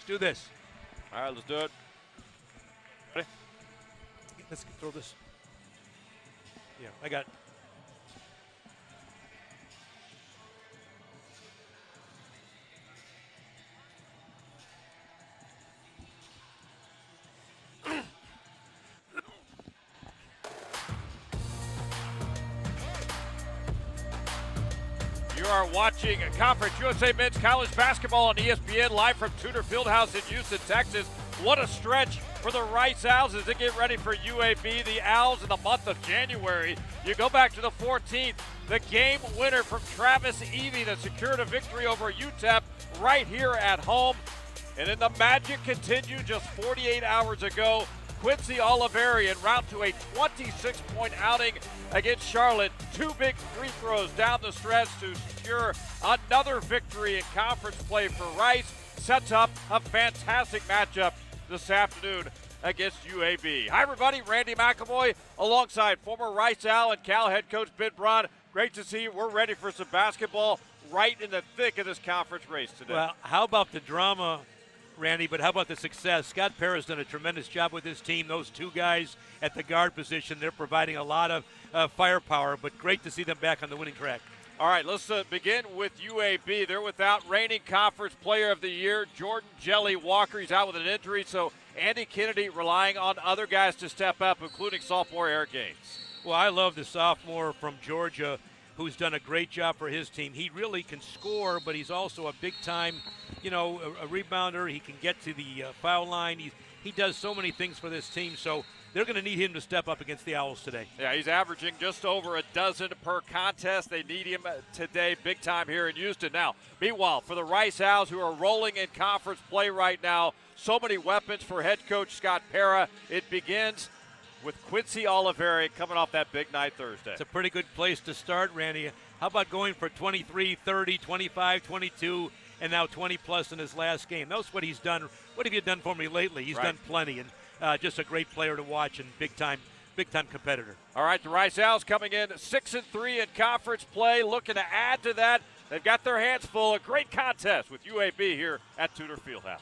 do this. All right, let's do it. Ready? Let's throw this. Yeah, I got it. You are watching Conference USA Men's College Basketball on ESPN, live from Tudor Fieldhouse in Houston, Texas. What a stretch for the Rice Owls as they get ready for UAB. The Owls in the month of January. You go back to the 14th, the game winner from Travis Evie that secured a victory over UTEP right here at home. And then the magic continued just 48 hours ago. Quincy Oliveri en route to a 26-point outing against Charlotte. Two big free throws down the stretch to secure another victory in conference play for Rice. Sets up a fantastic matchup this afternoon against UAB. Hi, everybody. Randy McElvoy alongside former Rice Owl and Cal head coach Ben Braun. Great to see you. We're ready for some basketball right in the thick of this conference race today. Well, how about the drama, Randy, but how about the success? Scott Parra's done a tremendous job with his team. Those two guys at the guard position, they're providing a lot of firepower, but great to see them back on the winning track. All right, let's begin with UAB. They're without reigning conference player of the year, Jordan Jelly Walker. He's out with an injury, so Andy Kennedy relying on other guys to step up, including sophomore Eric Gaines. Well, I love the sophomore from Georgia who's done a great job for his team. He really can score, but he's also a big-time, a rebounder. He can get to the foul line. He does so many things for this team, so they're going to need him to step up against the Owls today. Yeah, he's averaging just over a dozen per contest. They need him today big time here in Houston. Now, meanwhile, for the Rice Owls, who are rolling in conference play right now, so many weapons for head coach Scott Parra. It begins with Quincy Oliveri coming off that big night Thursday. It's a pretty good place to start, Randy. How about going for 23, 30, 25, 22, and now 20-plus in his last game? That's what he's done. What have you done for me lately? He's done plenty, and just a great player to watch and big-time competitor. All right, the Rice Owls coming in 6-3 in conference play, looking to add to that. They've got their hands full. A great contest with UAB here at Tudor Fieldhouse.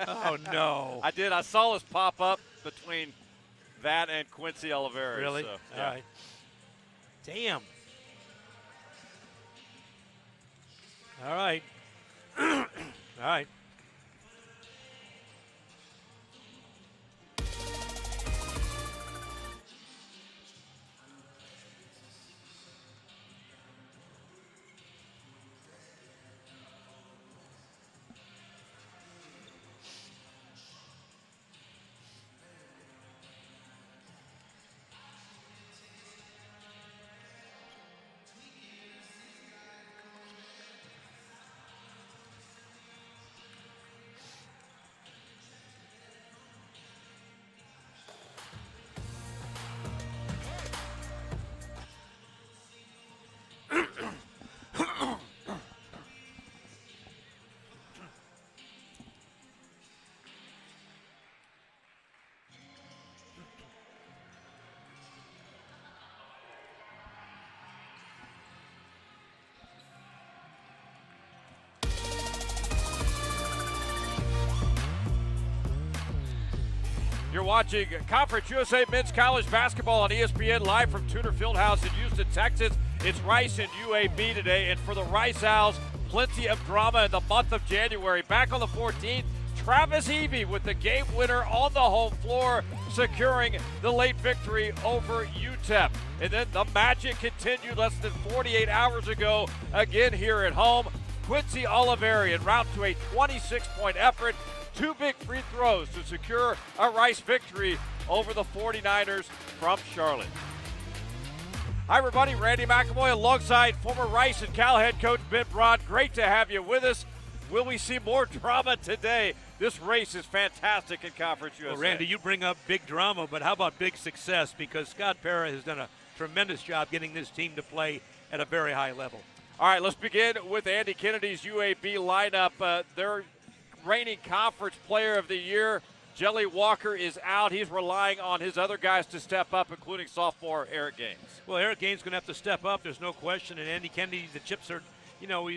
Oh, no. I saw this pop up between that and Quincy Oliveri. Really? So, yeah. All right. Damn. All right. All right. You're watching Conference USA Men's College Basketball on ESPN, live from Tudor Fieldhouse in Houston, Texas. It's Rice and UAB today, and for the Rice Owls, plenty of drama in the month of January. Back on the 14th, Travis Evie with the game winner on the home floor, securing the late victory over UTEP. And then the magic continued less than 48 hours ago, again here at home. Quincy Oliveri en route to a 26-point effort. Two big free throws to secure a Rice victory over the 49ers from Charlotte. Hi, everybody. Randy McElvoy alongside former Rice and Cal head coach Ben Braun. Great to have you with us. Will we see more drama today? This race is fantastic in Conference USA. Well, Randy, you bring up big drama, but how about big success? Because Scott Parra has done a tremendous job getting this team to play at a very high level. All right, let's begin with Andy Kennedy's UAB lineup. They're reigning conference player of the year, Jelly Walker is out. He's relying on his other guys to step up, including sophomore Eric Gaines. Well, Eric Gaines going to have to step up. There's no question. And Andy Kennedy, the chips are,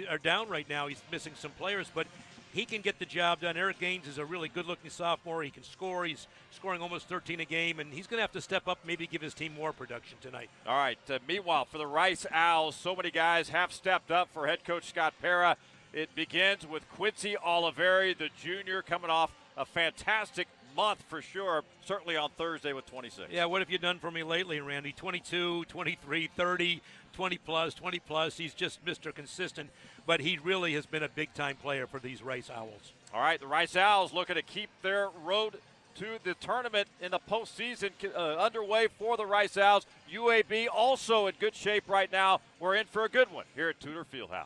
are down right now. He's missing some players, but he can get the job done. Eric Gaines is a really good-looking sophomore. He can score. He's scoring almost 13 a game, and he's going to have to step up, maybe give his team more production tonight. All right. Meanwhile, for the Rice Owls, so many guys have stepped up for head coach Scott Pera. It begins with Quincy Oliveri, the junior, coming off a fantastic month for sure, certainly on Thursday with 26. Yeah, what have you done for me lately, Randy? 22, 23, 30, 20 plus. He's just Mr. Consistent, but he really has been a big-time player for these Rice Owls. All right, the Rice Owls looking to keep their road to the tournament in the postseason underway for the Rice Owls. UAB also in good shape right now. We're in for a good one here at Tudor Fieldhouse.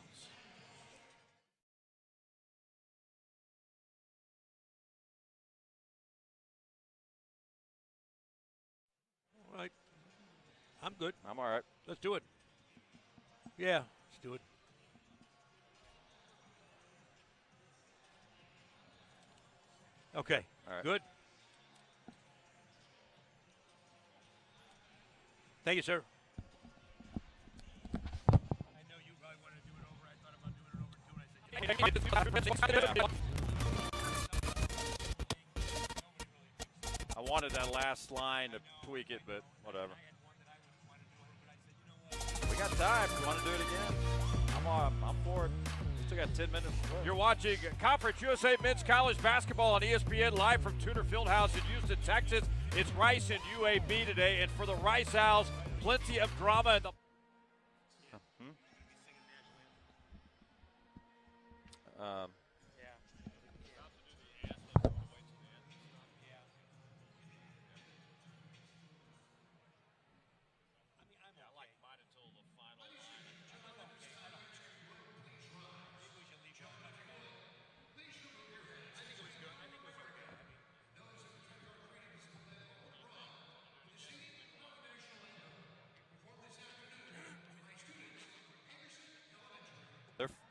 All right. I'm good. I'm all right. Let's do it. Yeah, let's do it. Okay, all right. Good. Thank you, sir. I know you probably wanted to do it over. I thought about doing it over, too, and I wanted that last line to tweak it, but whatever. We got time. If you want to do it again, I'm for it. We still got 10 minutes. You're watching Conference USA Men's College Basketball on ESPN live from Tudor Fieldhouse in Houston, Texas. It's Rice and UAB today, and for the Rice Owls, plenty of drama in the.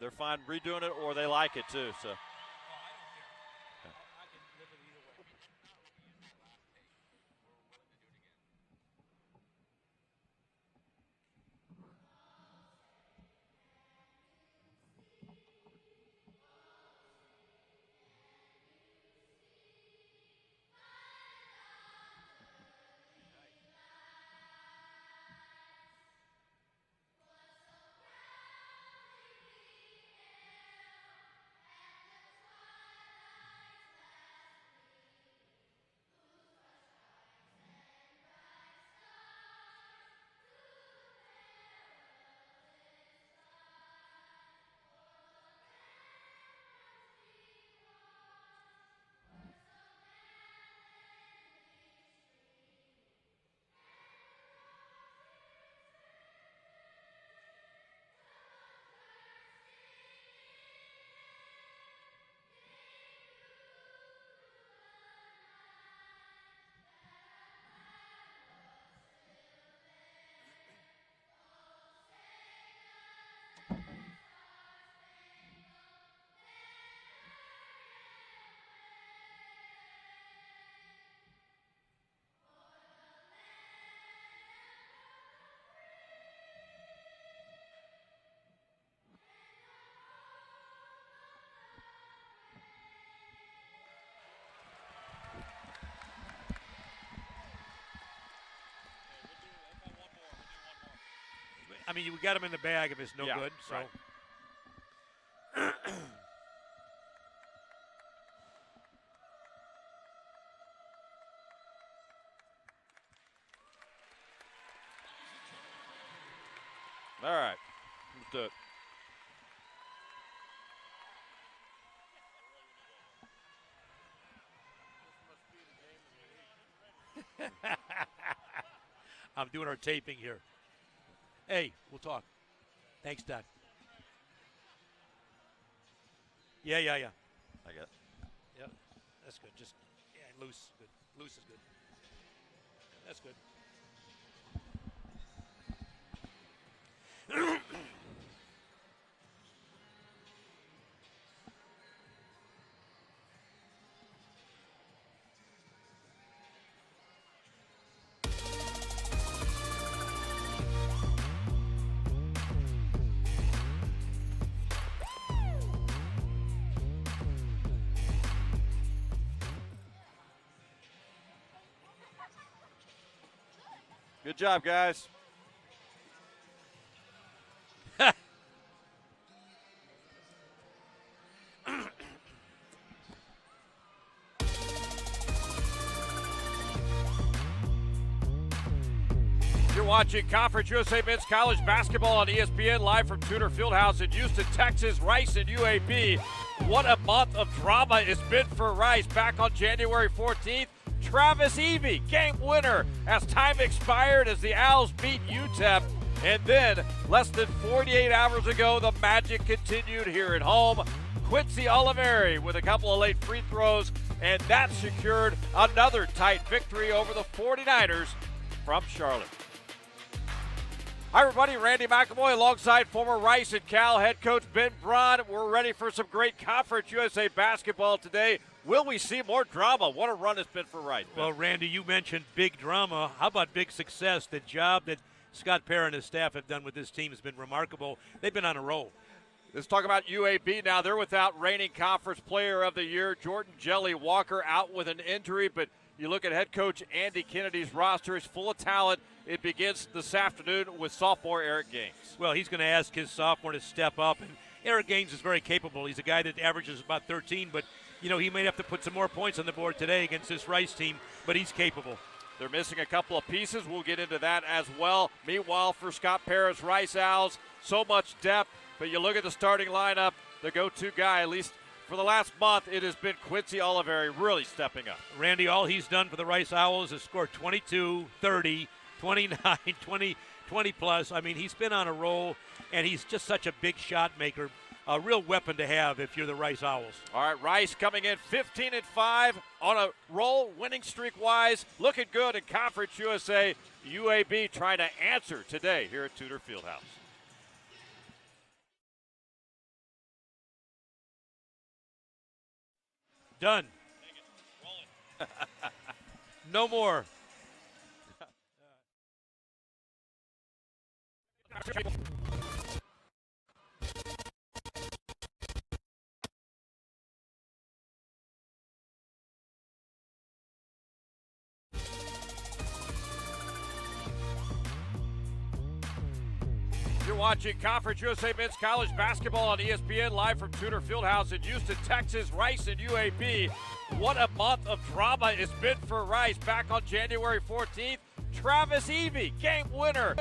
They're fine redoing it, or they like it too. So. I mean, we got him in the bag if it's no good. So. Right. All right, let's do it. I'm doing our taping here. Hey, we'll talk. Thanks, Doc. Yeah. I got it. Yeah, that's good. Just loose. Good. Loose is good. That's good. Good job, guys. You're watching Conference USA Men's College Basketball on ESPN, live from Tudor Fieldhouse in Houston, Texas. Rice and UAB. What a month of drama it's been for Rice. Back on January 14th, Travis Evie, game winner, as time expired as the Owls beat UTEP. And then, less than 48 hours ago, the magic continued here at home. Quincy Oliveri with a couple of late free throws, and that secured another tight victory over the 49ers from Charlotte. Hi, everybody. Randy McElroy alongside former Rice and Cal head coach Ben Braun. We're ready for some great Conference USA basketball today. Will we see more drama? What a run it's been for Rice. Well, Randy, you mentioned big drama. How about big success? The job that Scott Perrin and his staff have done with this team has been remarkable. They've been on a roll. Let's talk about UAB now. They're without reigning Conference Player of the Year, Jordan Jelly Walker, out with an injury, but you look at head coach Andy Kennedy's roster, it's full of talent. It begins this afternoon with sophomore Eric Gaines. Well, he's going to ask his sophomore to step up, and Eric Gaines is very capable. He's a guy that averages about 13, but, he may have to put some more points on the board today against this Rice team, but he's capable. They're missing a couple of pieces. We'll get into that as well. Meanwhile, for Scott Perrin's Rice Owls, so much depth, but you look at the starting lineup, the go-to guy, at least for the last month, it has been Quincy Oliveri really stepping up. Randy, all he's done for the Rice Owls is score 22, 30, 29, 20 plus. I mean, he's been on a roll, and he's just such a big shot maker. A real weapon to have if you're the Rice Owls. All right, Rice coming in 15-5 on a roll, winning streak-wise, looking good in Conference USA. UAB trying to answer today here at Tudor Fieldhouse. Done. No more. You're watching Conference USA Men's College Basketball on ESPN, live from Tudor Fieldhouse in Houston, Texas. Rice and UAB. What a month of drama it's been for Rice. Back on January 14th, Travis Evie, game winner.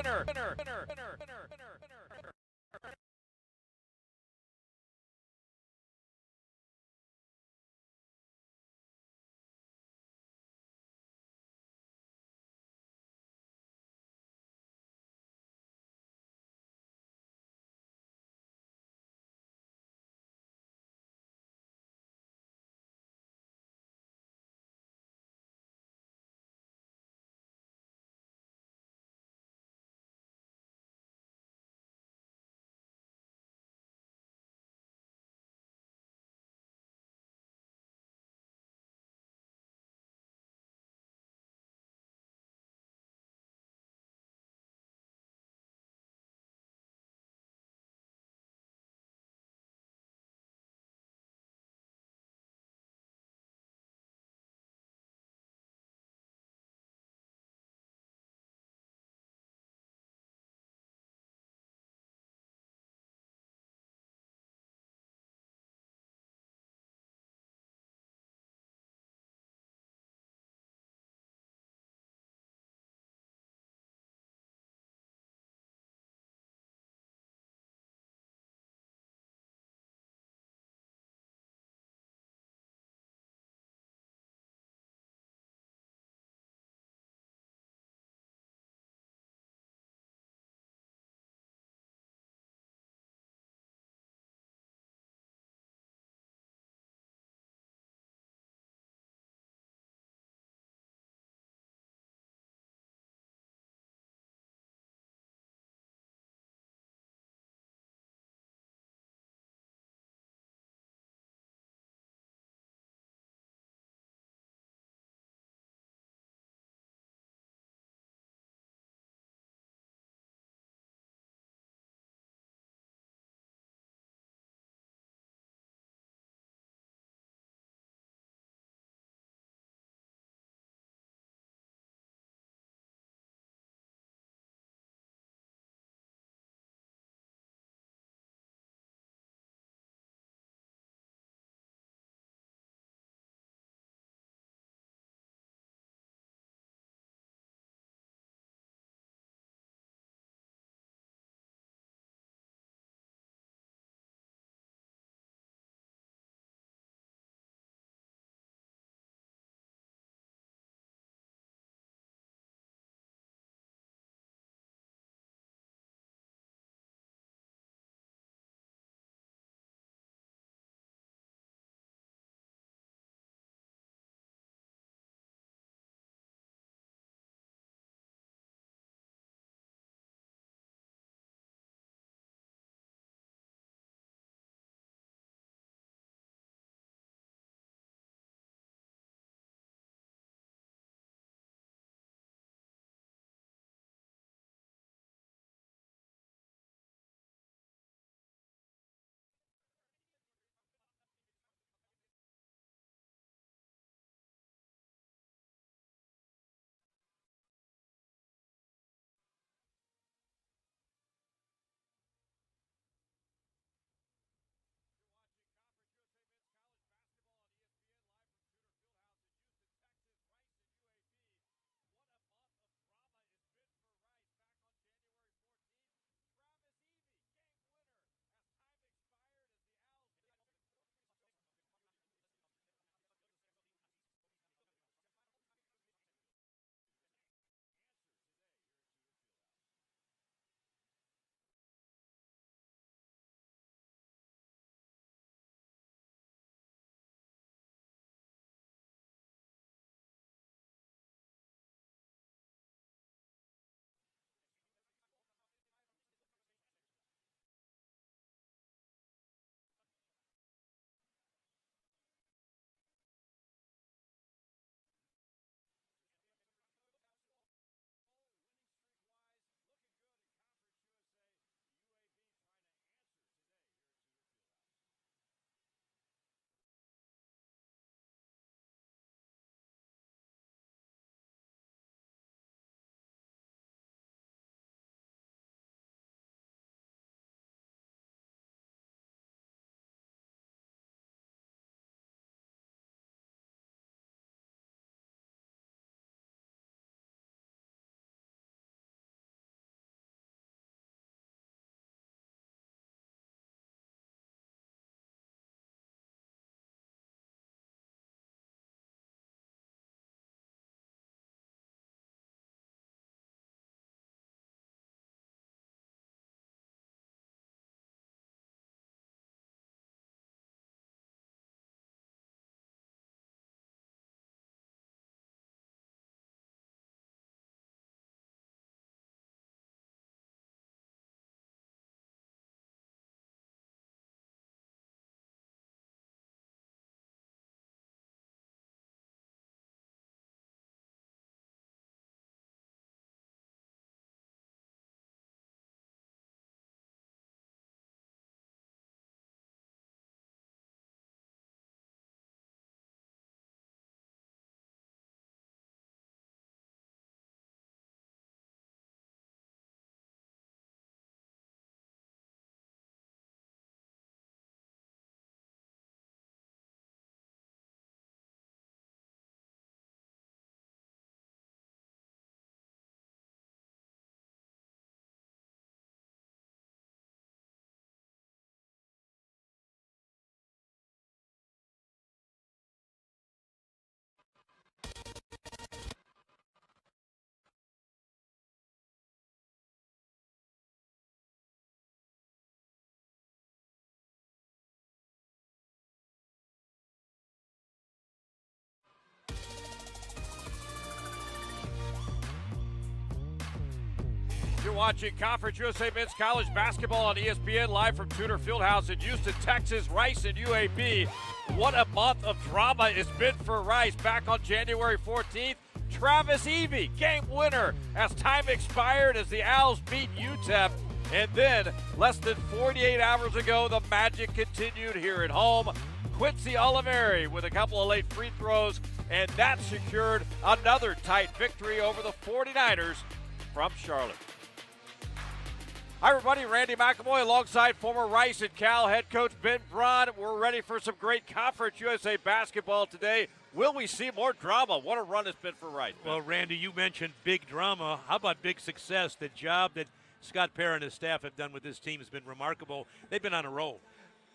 watching Conference USA Men's College Basketball on ESPN live from Tudor Fieldhouse in Houston, Texas. Rice and UAB. What a month of drama it's been for Rice. Back on January 14th, Travis Evie, game winner as time expired as the Owls beat UTEP. And then, less than 48 hours ago, the magic continued here at home. Quincy Oliveri with a couple of late free throws, and that secured another tight victory over the 49ers from Charlotte. Hi, everybody. Randy McElvoy alongside former Rice and Cal head coach Ben Braun. We're ready for some great Conference USA basketball today. Will we see more drama? What a run it's been for Rice. Well, Randy, you mentioned big drama. How about big success? The job that Scott Perrin and his staff have done with this team has been remarkable. They've been on a roll.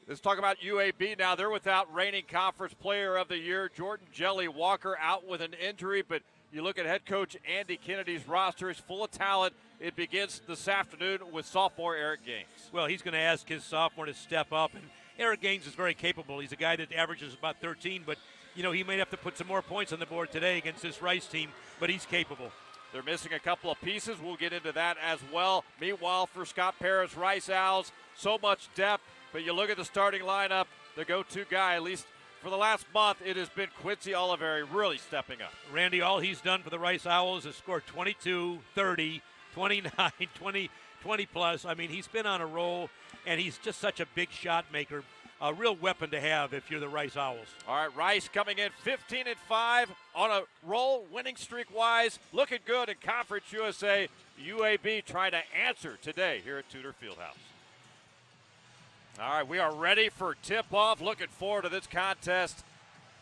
Let's talk about UAB now. They're without reigning Conference Player of the Year, Jordan Jelly Walker, out with an injury. But you look at head coach Andy Kennedy's roster, it's full of talent. It begins this afternoon with sophomore Eric Gaines. Well, he's going to ask his sophomore to step up. And Eric Gaines is very capable. He's a guy that averages about 13, but, you know, he may have to put some more points on the board today against this Rice team, but he's capable. They're missing a couple of pieces. We'll get into that as well. Meanwhile, for Scott Perrin's Rice Owls, so much depth. But you look at the starting lineup, the go-to guy, at least for the last month, it has been Quincy Oliveri really stepping up. Randy, all he's done for the Rice Owls is scored 22, 30, 29, 20 plus. I mean, he's been on a roll, and he's just such a big shot maker. A real weapon to have if you're the Rice Owls. All right, Rice coming in 15-5 on a roll, winning streak-wise, looking good in Conference USA. UAB trying to answer today here at Tudor Fieldhouse. All right, we are ready for tip-off. Looking forward to this contest.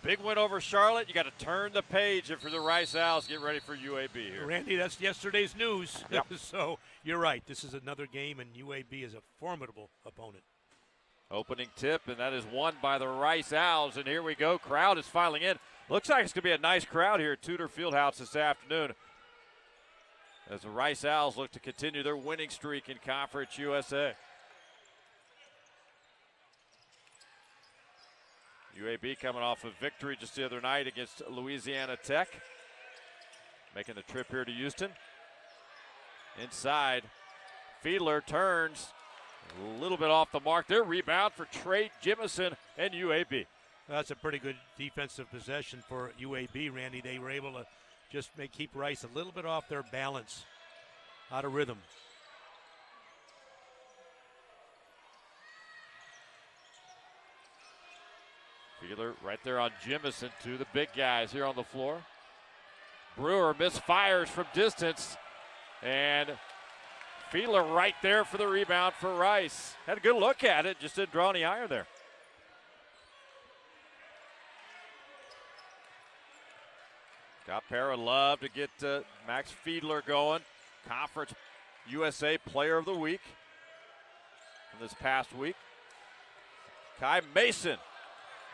Big win over Charlotte. You got to turn the page if you're the Rice Owls. Get ready for UAB here. Randy, that's yesterday's news. Yep. So you're right. This is another game, and UAB is a formidable opponent. Opening tip, and that is won by the Rice Owls. And here we go. Crowd is filing in. Looks like it's going to be a nice crowd here at Tudor Fieldhouse this afternoon as the Rice Owls look to continue their winning streak in Conference USA. UAB coming off a victory just the other night against Louisiana Tech. Making the trip here to Houston. Inside, Fiedler turns. A little bit off the mark there. Rebound for Trey Jimison and UAB. That's a pretty good defensive possession for UAB, Randy. They were able to just keep Rice a little bit off their balance, out of rhythm. Fiedler right there on Jimison, to the big guys here on the floor. Brewer misfires from distance, and Fiedler right there for the rebound for Rice. Had a good look at it, just didn't draw any iron there. Scott Perrin would love to get Max Fiedler going. Conference USA Player of the Week from this past week. Kai Mason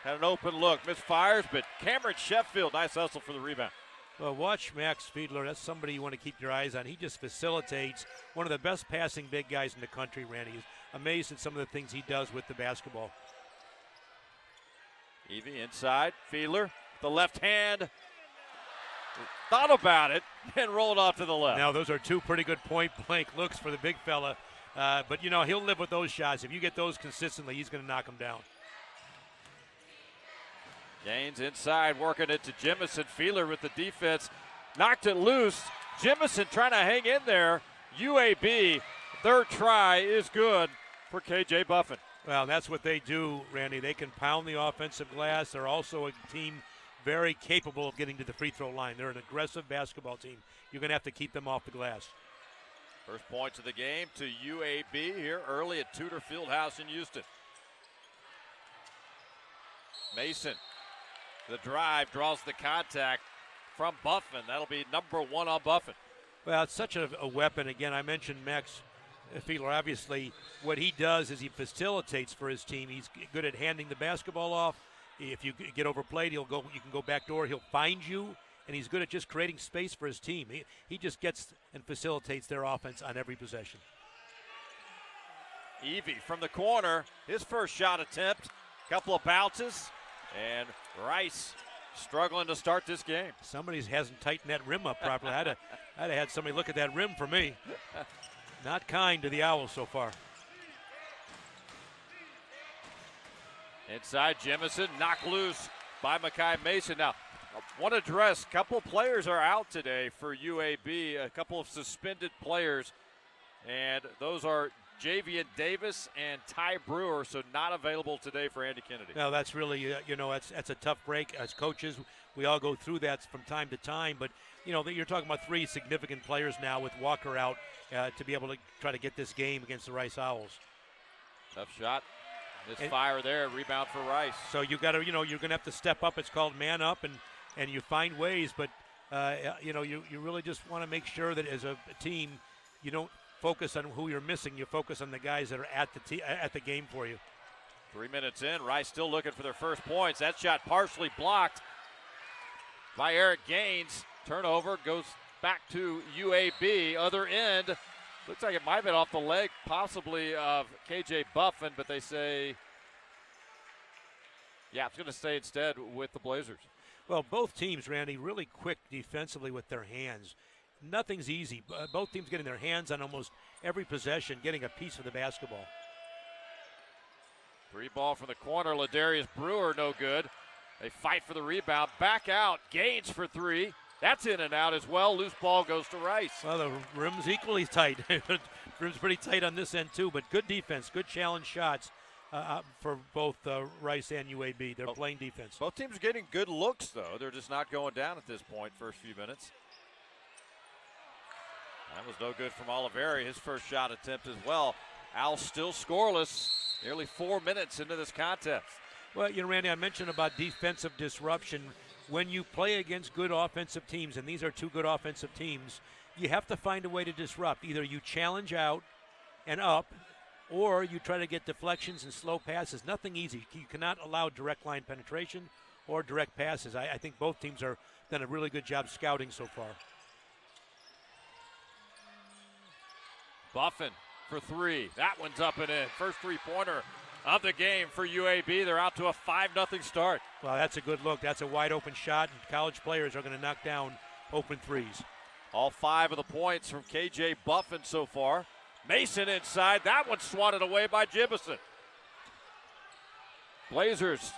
had an open look, misfires, but Cameron Sheffield, nice hustle for the rebound. Well, watch Max Fiedler. That's somebody you want to keep your eyes on. He just facilitates. One of the best passing big guys in the country, Randy. He's amazed at some of the things he does with the basketball. Evie inside, Fiedler, the left hand. Thought about it and rolled off to the left. Now, those are two pretty good point-blank looks for the big fella. But, you know, he'll live with those shots. If you get those consistently, he's going to knock them down. Gaines inside, working it to Jimison. Fiedler with the defense. Knocked it loose. Jimison trying to hang in there. UAB, third try is good for KJ Buffin. Well, that's what they do, Randy. They can pound the offensive glass. They're also a team very capable of getting to the free throw line. They're an aggressive basketball team. You're going to have to keep them off the glass. First points of the game to UAB here early at Tudor Fieldhouse in Houston. Mason, the drive, draws the contact from Buffin. That'll be number one on Buffin. Well, it's such a weapon. Again, I mentioned Max Fiedler. Obviously, what he does is he facilitates for his team. He's good at handing the basketball off. If you get overplayed, you can go backdoor. He'll find you, and he's good at just creating space for his team. He just gets and facilitates their offense on every possession. Evie from the corner, his first shot attempt, couple of bounces, and Rice struggling to start this game. Somebody hasn't tightened that rim up properly. I'd have had somebody look at that rim for me. Not kind to the Owls so far. Inside, Jemison knocked loose by Makai Mason. Now, want to address, a couple players are out today for UAB, a couple of suspended players, and those are Javian Davis and Ty Brewer, so not available today for Andy Kennedy. Now, that's really, that's a tough break. As coaches, we all go through that from time to time, but, you're talking about 3 significant players now with Walker out to be able to try to get this game against the Rice Owls. Tough shot. Fire there, rebound for Rice. So you got to, you're going to have to step up. It's called man up, and you find ways, but, you really just want to make sure that as a team, you don't focus on who you're missing. You focus on the guys that are at the game for you. 3 minutes in, Rice still looking for their first points. That shot partially blocked by Eric Gaines. Turnover goes back to UAB. Other end, looks like it might have been off the leg, possibly of KJ Buffin, but they say, it's going to stay instead with the Blazers. Well, both teams, Randy, really quick defensively with their hands. Nothing's easy. Both teams getting their hands on almost every possession, getting a piece of the basketball. 3 ball from the corner. Ladarius Brewer, no good. They fight for the rebound. Back out. Gaines for 3. That's in and out as well. Loose ball goes to Rice. Well, the rim's equally tight. Rim's pretty tight on this end, too, but good defense, good challenge shots for both Rice and UAB. They're playing defense. Both teams are getting good looks, though. They're just not going down at this point, first few minutes. That was no good from Oliveri. His first shot attempt as well. Owls still scoreless, nearly 4 minutes into this contest. Well, Randy, I mentioned about defensive disruption. When you play against good offensive teams, and these are 2 good offensive teams, you have to find a way to disrupt. Either you challenge out and up, or you try to get deflections and slow passes. Nothing easy. You cannot allow direct line penetration or direct passes. I think both teams are done a really good job scouting so far. Buffin for 3. That one's up and in. First 3-pointer of the game for UAB. They're out to a 5-0 start. Well, that's a good look. That's a wide open shot, and college players are going to knock down open threes. All 5 of the points from KJ Buffin so far. Mason inside. That one swatted away by Jimison. Blazers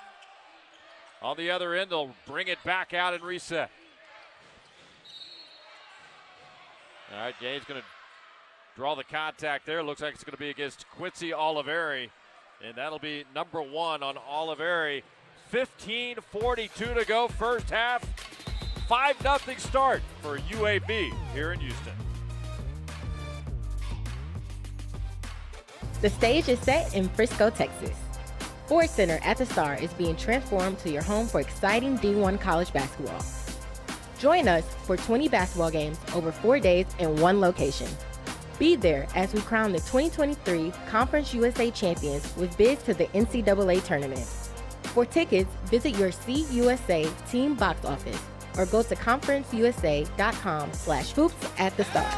on the other end. They'll bring it back out and reset. All right, Gaines going to draw the contact there. Looks like it's going to be against Quincy Oliveri. And that'll be number 1 on Oliveri. 15:42 to go, first half. 5-0 start for UAB here in Houston. The stage is set in Frisco, Texas. Sports Center at the Star is being transformed to your home for exciting D1 college basketball. Join us for 20 basketball games over 4 days in one location. Be there as we crown the 2023 Conference USA champions with bids to the NCAA tournament. For tickets, visit your CUSA team box office or go to conferenceusa.com/hoops-at-the-star.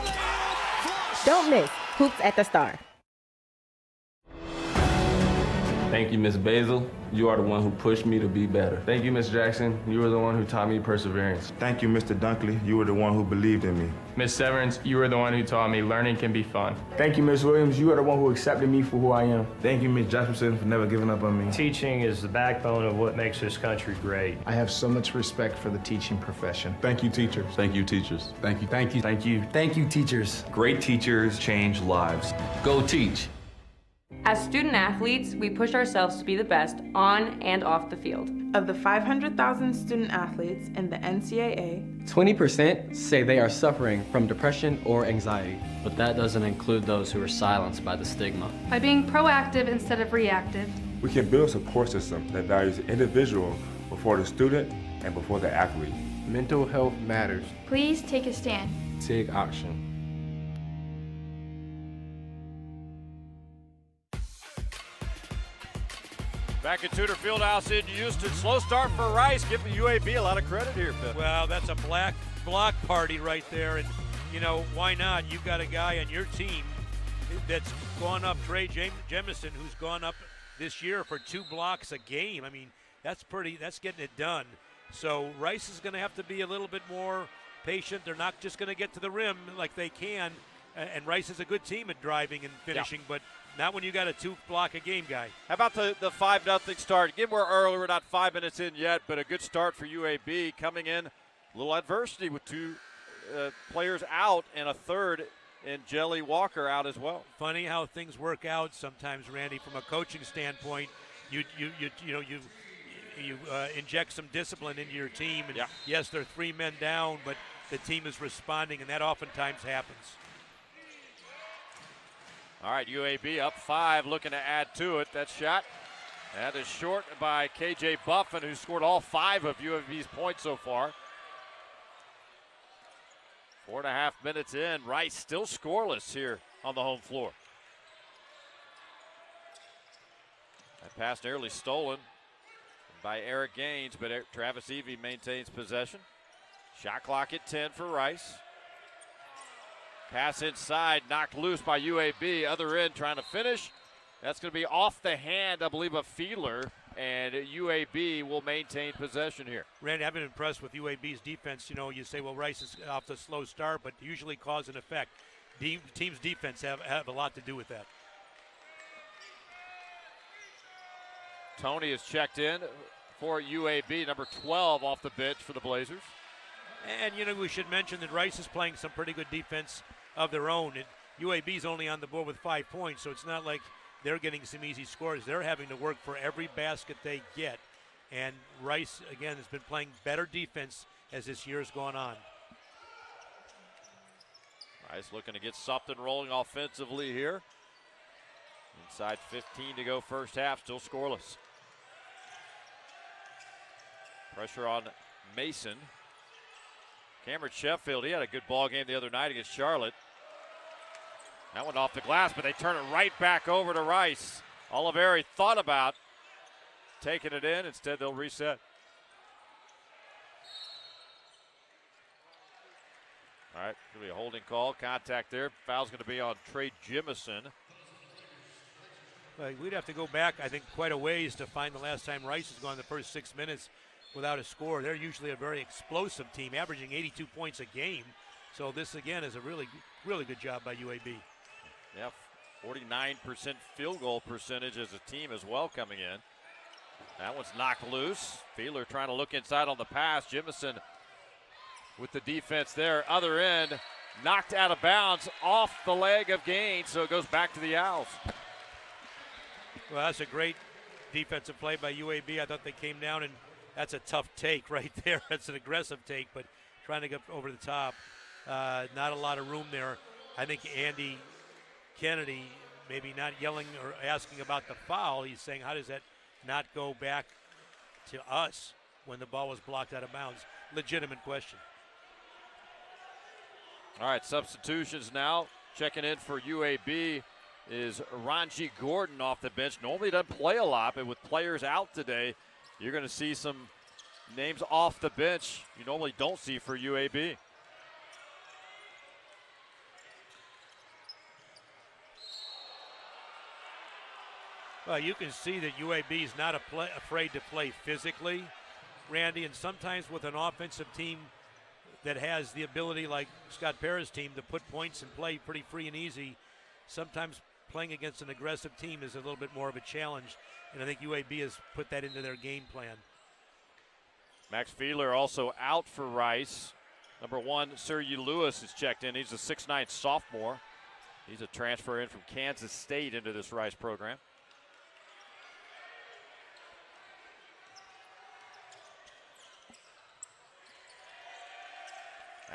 Don't miss Hoops at the Star. Thank you, Ms. Basil. You are the one who pushed me to be better. Thank you, Ms. Jackson. You were the one who taught me perseverance. Thank you, Mr. Dunkley. You were the one who believed in me. Ms. Severance, you were the one who taught me learning can be fun. Thank you, Ms. Williams. You are the one who accepted me for who I am. Thank you, Ms. Jasperson, for never giving up on me. Teaching is the backbone of what makes this country great. I have so much respect for the teaching profession. Thank you, teachers. Thank you, teachers. Thank you, thank you, Thank you. thank you, teachers. Great teachers change lives. Go teach. As student athletes, we push ourselves to be the best on and off the field. Of the 500,000 student athletes in the NCAA, 20% say they are suffering from depression or anxiety. But that doesn't include those who are silenced by the stigma. By being proactive instead of reactive, We can build a support system that values the individual before the student and before the athlete. Mental health matters. please take a stand. Take action. Back at Tudor Fieldhouse in Houston. Slow start for Rice. Give the UAB a lot of credit here, Pitt. Well, that's a block party right there. And, why not? You've got a guy on your team that's gone up, Trey Jemison, who's gone up this year for 2 blocks a game. I mean, that's getting it done. So Rice is going to have to be a little bit more patient. They're not just going to get to the rim like they can. And Rice is a good team at driving and finishing, but not when you got a 2-block-a-game guy. How about the 5-0 start? Again, we're early. We're not 5 minutes in yet, but a good start for UAB coming in. A little adversity with 2 players out and a third in Jelly Walker out as well. Funny how things work out sometimes, Randy, from a coaching standpoint. You inject some discipline into your team, and yes, they're 3 men down, but the team is responding, and that oftentimes happens. All right, UAB up 5, looking to add to it. That shot, that is short by KJ Buffin, who scored all 5 of UAB's points so far. 4.5 minutes in, Rice still scoreless here on the home floor. That pass nearly stolen by Eric Gaines, but Travis Evie maintains possession. Shot clock at 10 for Rice. Pass inside, knocked loose by UAB. Other end trying to finish. That's going to be off the hand, I believe, of Fiedler, and UAB will maintain possession here. Randy, I've been impressed with UAB's defense. You know, you say, well, Rice is off to a slow start, but usually cause and effect. Team's defense have a lot to do with that. Tony is checked in for UAB, number 12 off the bench for the Blazers. And, you know, we should mention that Rice is playing some pretty good defense of their own. And UAB's only on the board with 5 points, so it's not like they're getting some easy scores. They're having to work for every basket they get. And Rice, again, has been playing better defense as this year's gone on. Rice looking to get something rolling offensively here. Inside 15 to go first half, still scoreless. Pressure on Mason. Cameron Sheffield, he had a good ball game the other night against Charlotte. That went off the glass, but they turn it right back over to Rice. Oliveri thought about taking it in. Instead, they'll reset. All right, going to be a holding call. Contact there. Foul's going to be on Trey Jimison. We'd have to go back, I think, quite a ways to find the last time Rice has gone the first 6 minutes without a score. They're usually a very explosive team, averaging 82 points a game. So this, again, is a really, really good job by UAB. Yeah, 49% field goal percentage as a team as well coming in. That one's knocked loose. Fiedler trying to look inside on the pass. Jimison with the defense there. Other end, knocked out of bounds off the leg of Gaines, so it goes back to the Owls. Well, that's a great defensive play by UAB. I thought they came down, and that's a tough take right there. That's an aggressive take, but trying to get over the top. Not a lot of room there. I think Andy Kennedy maybe not yelling or asking about the foul. He's saying, how does that not go back to us when the ball was blocked out of bounds? Legitimate question. All right, substitutions now. Checking in for UAB is Ranji Gordon off the bench. Normally doesn't play a lot, but with players out today, you're going to see some names off the bench you normally don't see for UAB. Well, you can see that UAB is not afraid to play physically, Randy, and sometimes with an offensive team that has the ability, like Scott Parra's team, to put points and play pretty free and easy, sometimes playing against an aggressive team is a little bit more of a challenge, and I think UAB has put that into their game plan. Max Fiedler also out for Rice. Number 1, Sergey Lewis is checked in. He's a 6'9" sophomore. He's a transfer in from Kansas State into this Rice program.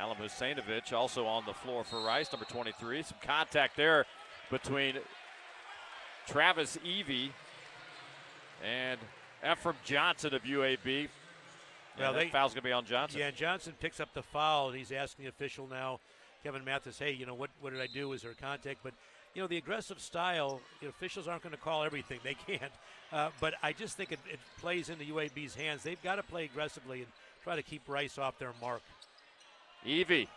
Alam Husainovich also on the floor for Rice, number 23. Some contact there between Travis Evie and Ephraim Johnson of UAB. Well, that foul's going to be on Johnson. Yeah, and Johnson picks up the foul, and he's asking the official now, Kevin Mathis, hey, you know, what did I do? Is there contact? But, you know, the aggressive style, officials aren't going to call everything. They can't. But I just think it plays into UAB's hands. They've got to play aggressively and try to keep Rice off their mark. Evie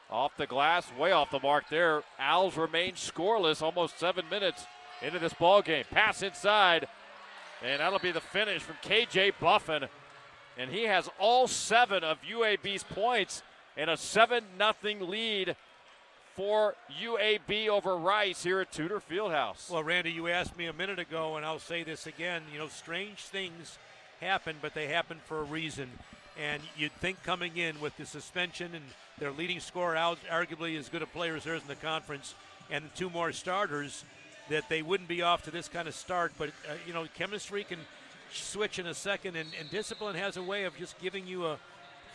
off the glass, way off the mark there. Owls remain scoreless almost 7 minutes into this ball game. Pass inside, and that'll be the finish from KJ Buffin. And he has all 7 of UAB's points and a 7-0 lead for UAB over Rice here at Tudor Fieldhouse. Well, Randy, you asked me a minute ago, and I'll say this again. You know, strange things happen, but they happen for a reason. And you'd think coming in with the suspension and their leading scorer out, arguably as good a player as there is in the conference, and 2 more starters, that they wouldn't be off to this kind of start. But, you know, chemistry can switch in a second, and discipline has a way of just giving you a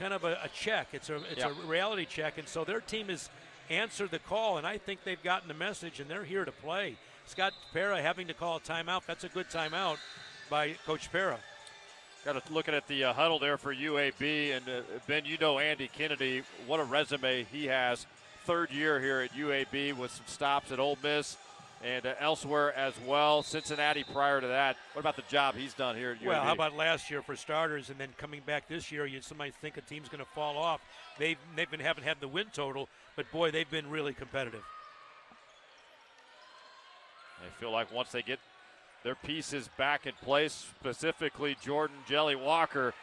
kind of a check. It's a reality check. And so their team has answered the call, and I think they've gotten the message, and they're here to play. Scott Pera having to call a timeout. That's a good timeout by Coach Pera. Got to looking at the huddle there for UAB, and Ben, you know Andy Kennedy, what a resume he has. 3rd year here at UAB with some stops at Ole Miss and elsewhere as well. Cincinnati prior to that. What about the job he's done here at UAB? Well, how about last year for starters, and then coming back this year, somebody think a team's going to fall off. Haven't had the win total, but boy, they've been really competitive. They feel like once they get their pieces back in place, specifically Jordan Jelly Walker,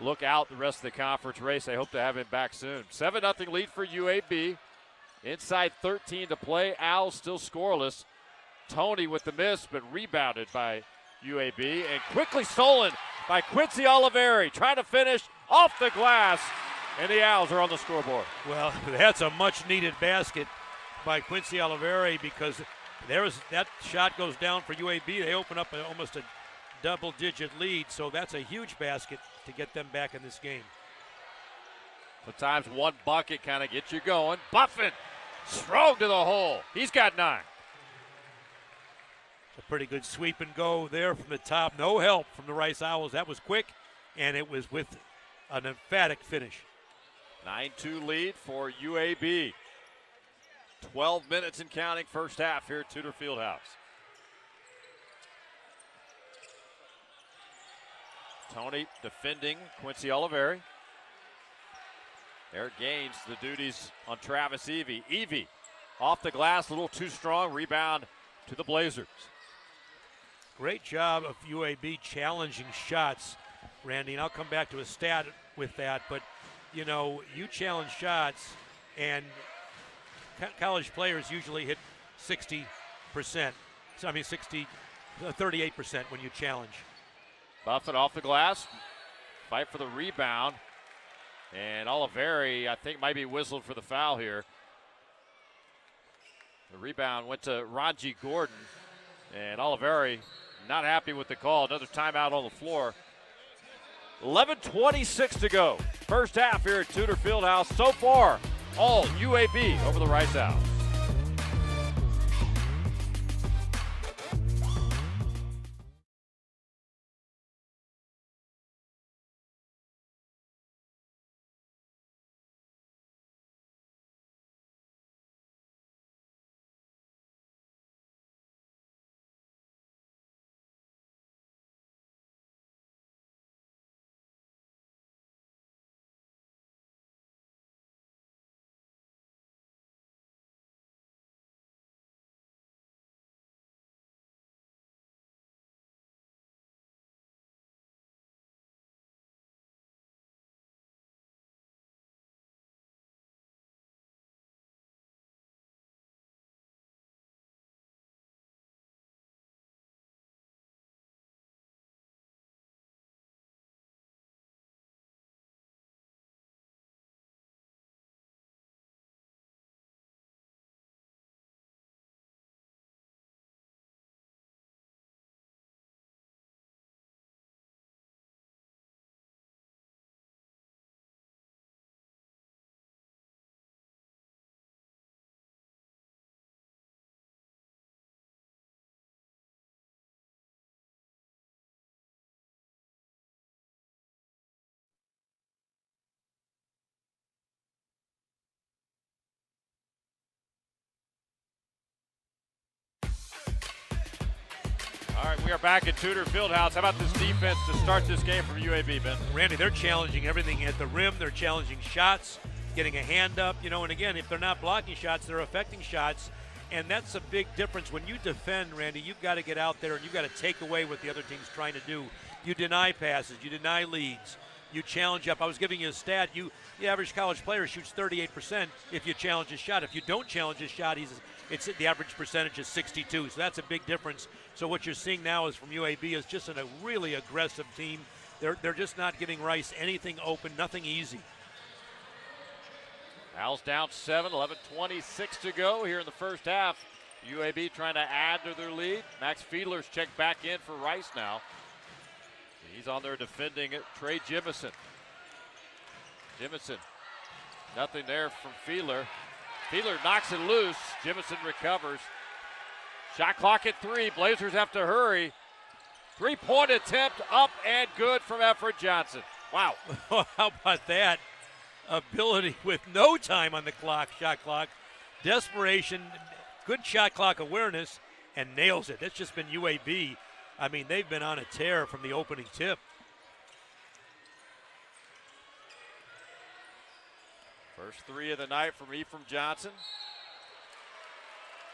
look out the rest of the conference race. They hope to have him back soon. 7-0 lead for UAB. Inside 13 to play. Owls still scoreless. Tony with the miss, but rebounded by UAB and quickly stolen by Quincy Oliveri. Trying to finish off the glass, and the Owls are on the scoreboard. Well, that's a much-needed basket by Quincy Oliveri, because that shot goes down for UAB. They open up almost a double-digit lead, so that's a huge basket to get them back in this game. Sometimes one bucket kind of gets you going. Buffin, strong to the hole. He's got 9. A pretty good sweep and go there from the top. No help from the Rice Owls. That was quick, and it was with an emphatic finish. 9-2 lead for UAB. 12 minutes and counting first half here at Tudor Fieldhouse. Tony defending Quincy Oliveri. Eric Gaines the duties on Travis Evie. Evie off the glass, a little too strong. Rebound to the Blazers. Great job of UAB challenging shots, Randy, and I'll come back to a stat with that. But, you know, you challenge shots, and college players usually hit 60%. I mean, 38% when you challenge. Buffett off the glass. Fight for the rebound. And Oliveri, I think, might be whistled for the foul here. The rebound went to Raji Gordon. And Oliveri not happy with the call. Another timeout on the floor. 11:26 to go. First half here at Tudor Fieldhouse. So far, all UAB over the Rice Owls. All right, we are back at Tudor Fieldhouse. How about this defense to start this game from UAB, Ben? Randy, they're challenging everything at the rim. They're challenging shots, getting a hand up, you know, and again, if they're not blocking shots, they're affecting shots. And that's a big difference. When you defend, Randy, you've got to get out there and you've got to take away what the other team's trying to do. You deny passes, you deny leads. you challenge up. I was giving you a stat. The average college player shoots 38% if you challenge his shot. If you don't challenge his shot, the average percentage is 62. So that's a big difference. So what you're seeing now is from UAB is just a really aggressive team. They're just not giving Rice anything open, nothing easy. Owls down 7, 11:26 to go here in the first half. UAB trying to add to their lead. Max Fiedler's checked back in for Rice now. He's on there defending it. Trey Jimison. Nothing there from Fiedler. Fiedler knocks it loose. Jimison recovers. Shot clock at 3. Blazers have to hurry. 3-point attempt up and good from Efren Johnson. Wow. How about that? Ability with no time on the clock, shot clock. Desperation, good shot clock awareness, and nails it. That's just been UAB. I mean, they've been on a tear from the opening tip. First 3 of the night from Efren Johnson.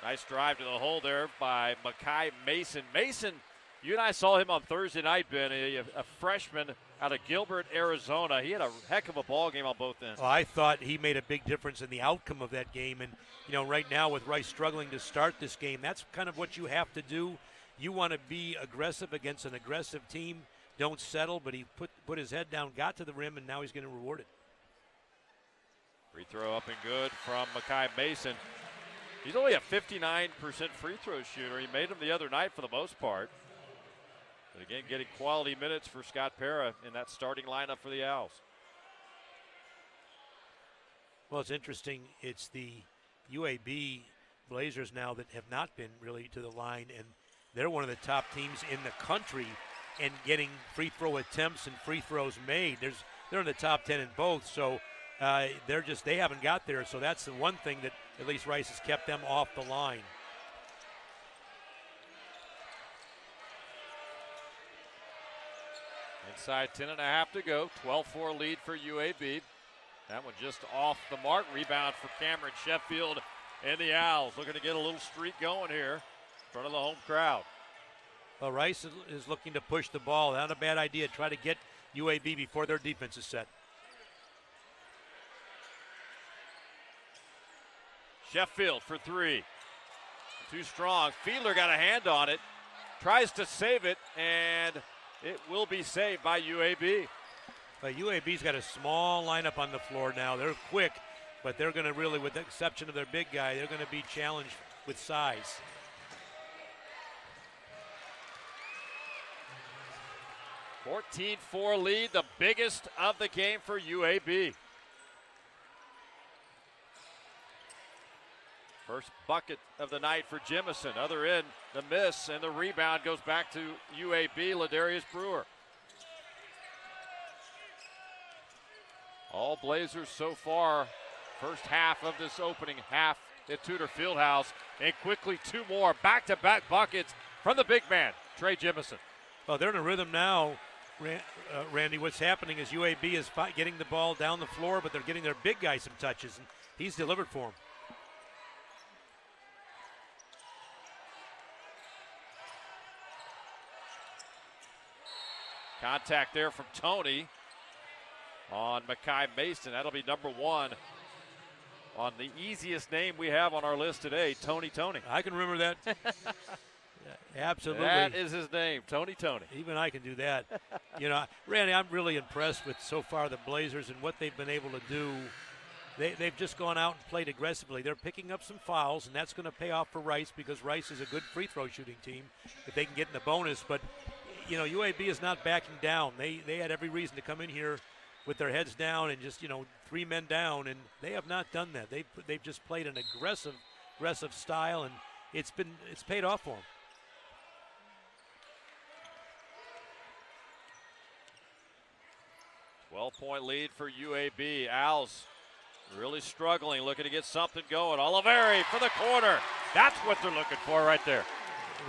Nice drive to the hole there by Makai Mason. Mason, you and I saw him on Thursday night, Ben, a freshman out of Gilbert, Arizona. He had a heck of a ball game on both ends. Well, I thought he made a big difference in the outcome of that game. And, right now with Rice struggling to start this game, that's kind of what you have to do. You want to be aggressive against an aggressive team. Don't settle, but he put his head down, got to the rim, and now he's going to reward it. Free throw up and good from Makai Mason. He's only a 59% free throw shooter. He made them the other night for the most part. But again, getting quality minutes for Scott Para in that starting lineup for the Owls. Well, it's interesting. It's the UAB Blazers now that have not been really to the line, and they're one of the top teams in the country in getting free throw attempts and free throws made. They're in the top 10 in both, so they haven't got there. So that's the one thing that at least Rice has kept them off the line. Inside 10.5 to go. 12-4 lead for UAB. That one just off the mark. Rebound for Cameron Sheffield and the Owls. Looking to get a little streak going here in front of the home crowd. Well, Rice is looking to push the ball. Not a bad idea. Try to get UAB before their defense is set. Sheffield for 3. Too strong. Fiedler got a hand on it. Tries to save it, and it will be saved by UAB. But UAB's got a small lineup on the floor now. They're quick, but they're going to really, with the exception of their big guy, they're going to be challenged with size. – 14-4 lead, the biggest of the game for UAB. First bucket of the night for Jimison. Other end, the miss, and the rebound goes back to UAB, Ladarius Brewer. All Blazers so far, first half of this opening half at Tudor Fieldhouse. And quickly 2 more back-to-back buckets from the big man, Trey Jimison. Well, they're in a rhythm now, Randy. What's happening is UAB is getting the ball down the floor, but they're getting their big guy some touches, and he's delivered for them. Contact there from Tony on Makai Mason. That'll be number 1 on the easiest name we have on our list today, Tony. I can remember that. Yeah, absolutely. That is his name, Tony. Even I can do that. Randy, I'm really impressed with so far the Blazers and what they've been able to do. They've just gone out and played aggressively. They're picking up some fouls, and that's going to pay off for Rice because Rice is a good free throw shooting team if they can get in the bonus. But UAB is not backing down. They had every reason to come in here with their heads down and just 3 men down, and they have not done that. They've just played an aggressive style, and it's paid off for them. Point lead for UAB. Owls really struggling, looking to get something going. Oliveri for the corner. That's what they're looking for right there.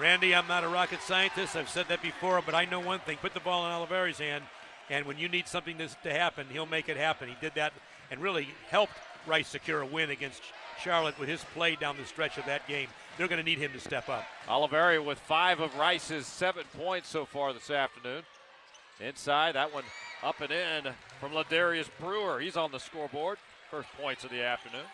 Randy, I'm not a rocket scientist. I've said that before, but I know one thing. Put the ball in Oliveri's hand, and when you need something to happen, he'll make it happen. He did that and really helped Rice secure a win against Charlotte with his play down the stretch of that game. They're going to need him to step up. Oliveri with 5 of Rice's 7 points so far this afternoon. Inside, that one Up and in from Ladarius Brewer. He's on the scoreboard. First points of the afternoon.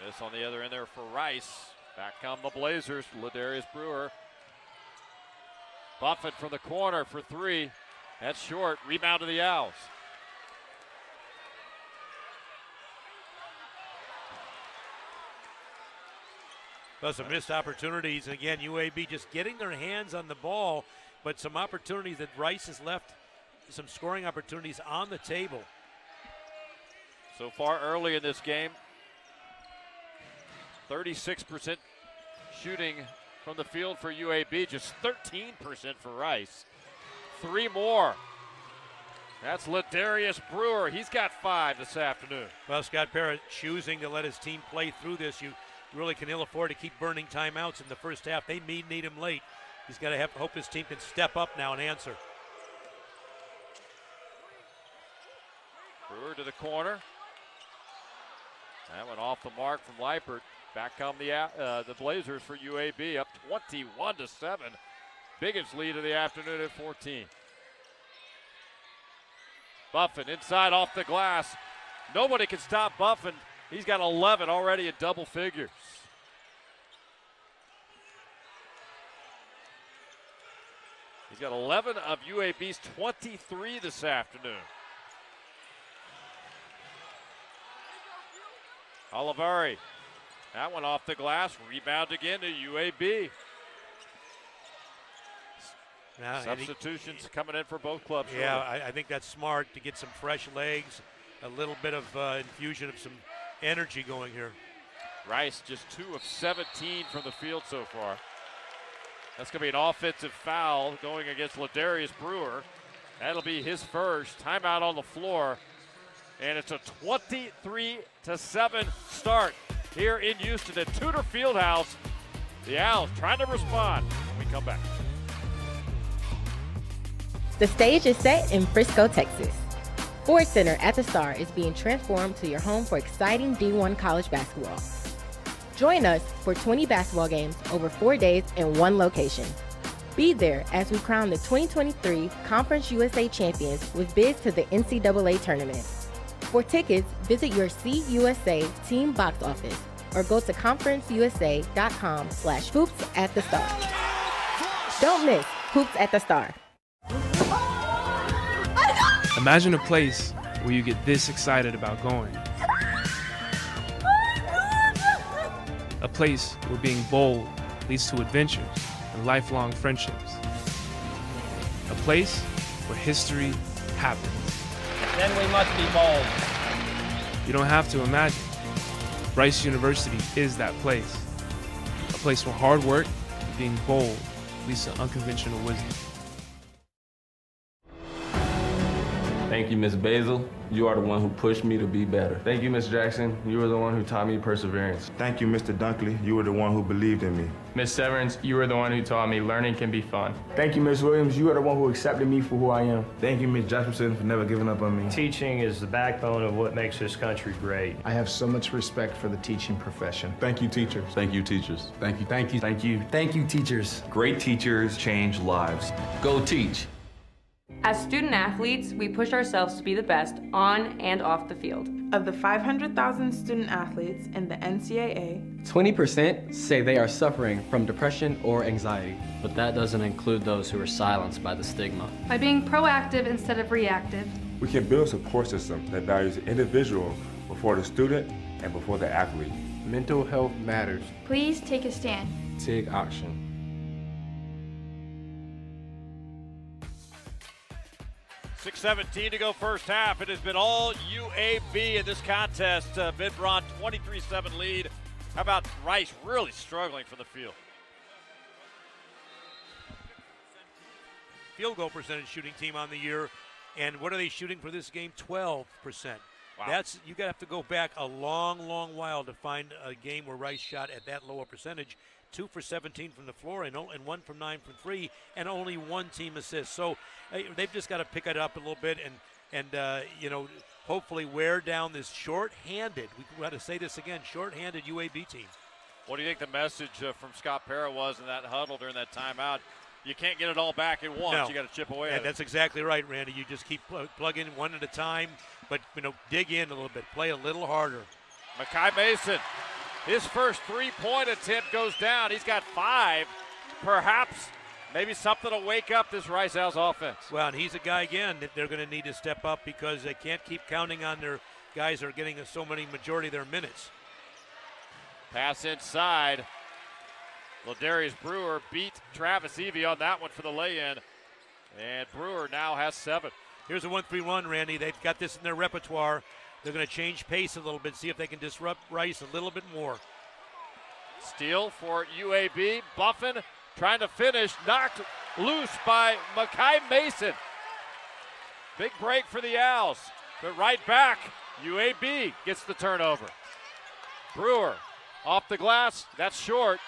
Miss on the other end there for Rice. Back come the Blazers. Ladarius Brewer. Buffett from the corner for three. That's short. Rebound to the Owls. Well, some missed opportunities. And again, UAB just getting their hands on the ball, but some opportunities that Rice has left, some scoring opportunities on the table. So far early in this game, 36% shooting from the field for UAB, just 13% for Rice. Three more. That's Ladarius Brewer. He's got 5 this afternoon. Well, Scott Parrott choosing to let his team play through this. You really can ill afford to keep burning timeouts in the first half. They need him late. He's got to hope his team can step up now and answer. Brewer to the corner. That went off the mark from Leipert. Back come the Blazers for UAB, up 21-7. Biggest lead of the afternoon at 14. Buffin inside off the glass. Nobody can stop Buffin. He's got 11 already in double figures. He's got 11 of UAB's 23 this afternoon. Olivari. That one off the glass. Rebound again to UAB. Substitutions coming in for both clubs. Yeah, I think that's smart to get some fresh legs, a little bit of infusion of some energy going here. Rice just 2 of 17 from the field so far. That's going to be an offensive foul going against Ladarius Brewer. That'll be his first. Timeout on the floor. And it's a 23-7 start here in Houston at Tudor Fieldhouse. The Owls trying to respond when we come back. The stage is set in Frisco, Texas. Ford Center at the Star is being transformed to your home for exciting D1 college basketball. Join us for 20 basketball games over 4 days in one location. Be there as we crown the 2023 Conference USA champions with bids to the NCAA tournament. For tickets, visit your CUSA team box office or go to conferenceusa.com/hoops at the Star. Don't miss Hoops at the Star. Imagine a place where you get this excited about going. A place where being bold leads to adventures and lifelong friendships. A place where history happens. Then we must be bold. You don't have to imagine. Rice University is that place. A place where hard work and being bold leads to unconventional wisdom. Thank you, Ms. Basil. You are the one who pushed me to be better. Thank you, Ms. Jackson. You were the one who taught me perseverance. Thank you, Mr. Dunkley. You were the one who believed in me. Ms. Severance, you were the one who taught me learning can be fun. Thank you, Ms. Williams. You are the one who accepted me for who I am. Thank you, Ms. Jefferson, for never giving up on me. Teaching is the backbone of what makes this country great. I have so much respect for the teaching profession. Thank you, teachers. Thank you, teachers. Thank you, thank you, thank you. Thank you, teachers. Great teachers change lives. Go teach. As student athletes, we push ourselves to be the best on and off the field. Of the 500,000 student athletes in the NCAA, 20% say they are suffering from depression or anxiety. But that doesn't include those who are silenced by the stigma. By being proactive instead of reactive. We can build a support system that values the individual before the student and before the athlete. Mental health matters. Please take a stand. Take action. 6:17 to go first half. It has been all UAB in this contest. Bid Braun 23-7 lead. How about Rice really struggling from the field? Field goal percentage shooting team on the year. And what are they shooting for this game? 12%. Wow. That's you have to go back a long, long while to find a game where Rice shot at that low a percentage. 2 for 17 from the floor and 1 from 9 from 3, and only 1 team assist. So they've just got to pick it up a little bit and hopefully wear down this short-handed, we got to say this again, short-handed UAB team. What do you think the message from Scott Parra was in that huddle during that timeout? You can't get it all back at once. No. You got to chip away And at it. that's exactly right, Randy. You just keep plugging one at a time, but dig in a little bit, play a little harder. Makai Mason, his first three-point attempt goes down. He's got 5. Perhaps maybe something to wake up this Rice Owls offense. Well, and he's a guy, again, that they're going to need to step up because they can't keep counting on their guys that are getting so many majority of their minutes. Pass inside. Ladarius Brewer beat Travis Evie on that one for the lay-in. And Brewer now has 7. Here's a 1-3 run, Randy. They've got this in their repertoire. They're going to change pace a little bit, see if they can disrupt Rice a little bit more. Steal for UAB. Buffin trying to finish. Knocked loose by Makai Mason. Big break for the Owls. But right back, UAB gets the turnover. Brewer off the glass. That's short.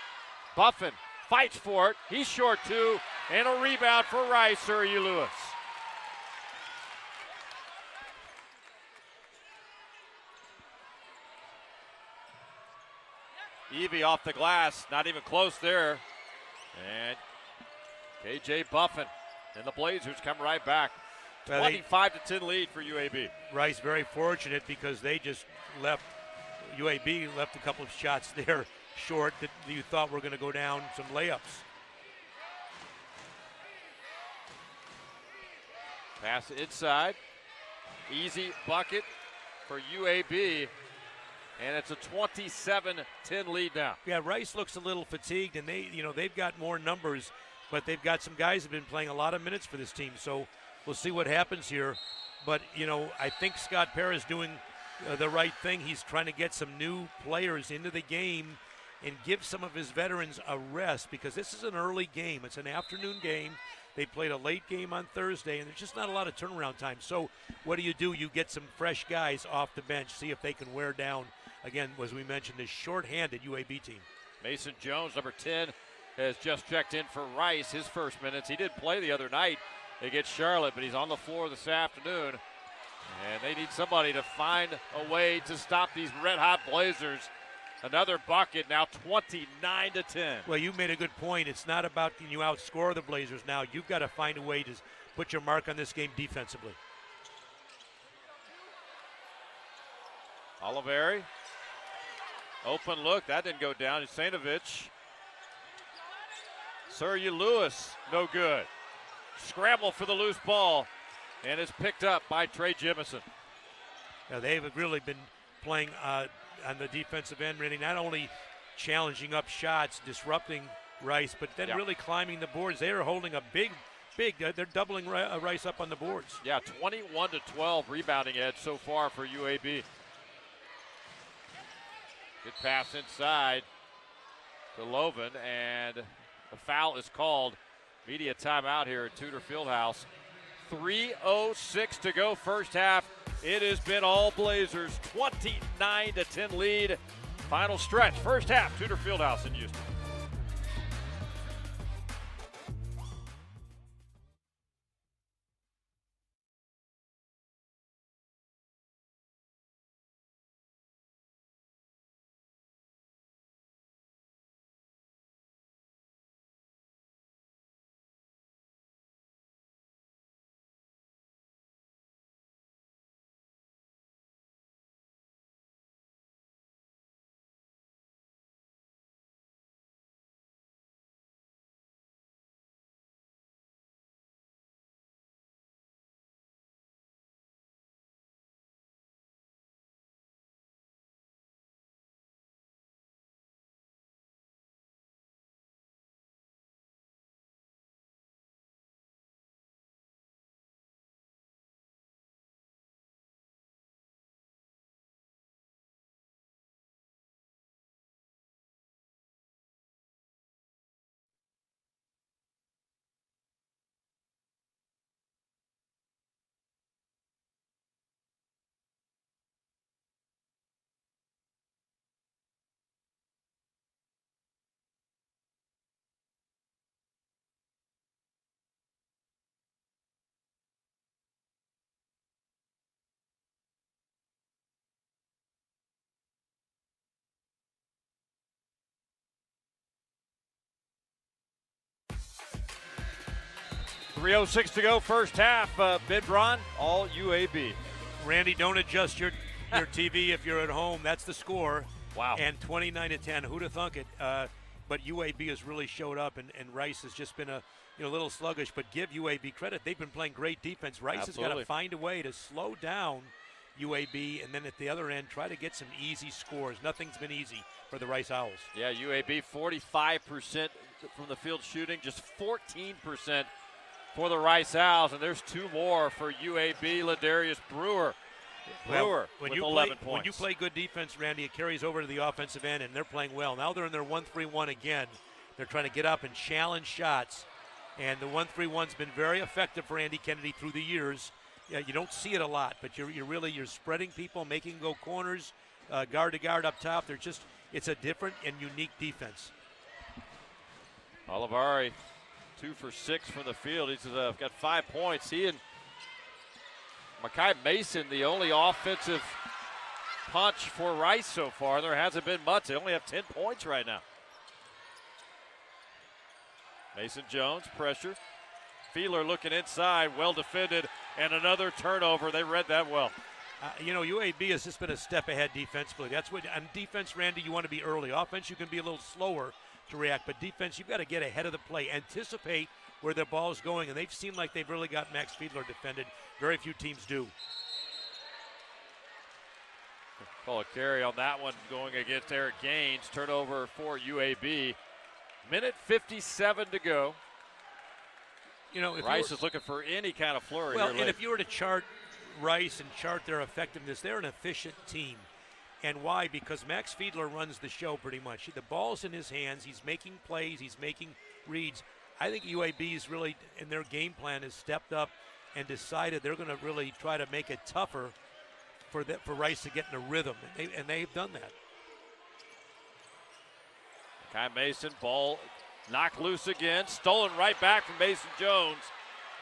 Buffin fights for it. He's short too. And a rebound for Rice, Surrey Lewis. Evie off the glass, not even close there. And KJ Buffin and the Blazers come right back. 25-10 lead for UAB. Rice very fortunate because they just left, UAB left a couple of shots there short that you thought were going to go down, some layups. Pass inside. Easy bucket for UAB. And it's a 27-10 lead now. Yeah, Rice looks a little fatigued, and they've got more numbers, but they've got some guys who've been playing a lot of minutes for this team. So we'll see what happens here. But I think Scott Parra is doing the right thing. He's trying to get some new players into the game and give some of his veterans a rest because this is an early game. It's an afternoon game. They played a late game on Thursday, and there's just not a lot of turnaround time. So what do? You get some fresh guys off the bench, see if they can wear down, again, as we mentioned, this short-handed UAB team. Mason Jones, number 10, has just checked in for Rice, his first minutes. He did play the other night against Charlotte, but he's on the floor this afternoon. And they need somebody to find a way to stop these red-hot Blazers. Another bucket, now 29-10. Well, you made a good point. It's not about can you outscore the Blazers now. You've got to find a way to put your mark on this game defensively. Oliveri. Open look. That didn't go down. Isanovich. Surrey Lewis, no good. Scramble for the loose ball. And it's picked up by Trey Jemison. Now, they've really been playing on the defensive end, really not only challenging up shots, disrupting Rice, but then really climbing the boards. They are holding a big, they're doubling Rice up on the boards. Yeah, 21-12 rebounding edge so far for UAB. Good pass inside to Loven, and the foul is called. Media timeout here at Tudor Fieldhouse. 3:06 to go first half. It has been all Blazers, 29-10 lead. Final stretch, first half, Tudor Fieldhouse in Houston. 3:06 to go, first half. Bidron, all UAB. Randy, don't adjust your TV if you're at home. That's the score. Wow. And 29-10. Who'd have thunk it? But UAB has really showed up, and Rice has just been a little sluggish. But give UAB credit; they've been playing great defense. Rice has got to find a way to slow down UAB, and then at the other end, try to get some easy scores. Nothing's been easy for the Rice Owls. Yeah, UAB 45% from the field shooting, just 14% for the Rice Owls, and there's two more for UAB. Ladarius Brewer. When with you 11 play, points. When you play good defense, Randy, it carries over to the offensive end, and they're playing well. Now they're in their 1-3-1 again. They're trying to get up and challenge shots, and the 1-3-1's been very effective for Andy Kennedy through the years. Yeah, you don't see it a lot, but you're spreading people, making them go corners, guard to guard up top. It's a different and unique defense. Olivari, 2 for 6 from the field. He's got 5 points. He and Makai Mason, the only offensive punch for Rice so far. There hasn't been much. They only have 10 points right now. Mason Jones, pressure. Fiedler looking inside, well defended, and another turnover. They read that well. UAB has just been a step ahead defensively. That's what on defense, Randy, you want to be early. Offense, you can be a little slower to react, but defense, you've got to get ahead of the play, anticipate where their ball's going, and they've seemed like they've really got Max Fiedler defended. Very few teams do. Call a carry on that one going against Eric Gaines. Turnover for UAB. Minute 57 to go. Rice is looking for any kind of flurry. Well, and if you were to chart Rice and chart their effectiveness, they're an efficient team. And why? Because Max Fiedler runs the show pretty much. The ball's in his hands. He's making plays. He's making reads. I think UAB's really, in their game plan, has stepped up and decided they're going to really try to make it tougher for Rice to get in a rhythm, and they've done that. Kai Mason, ball knocked loose again, stolen right back from Mason Jones.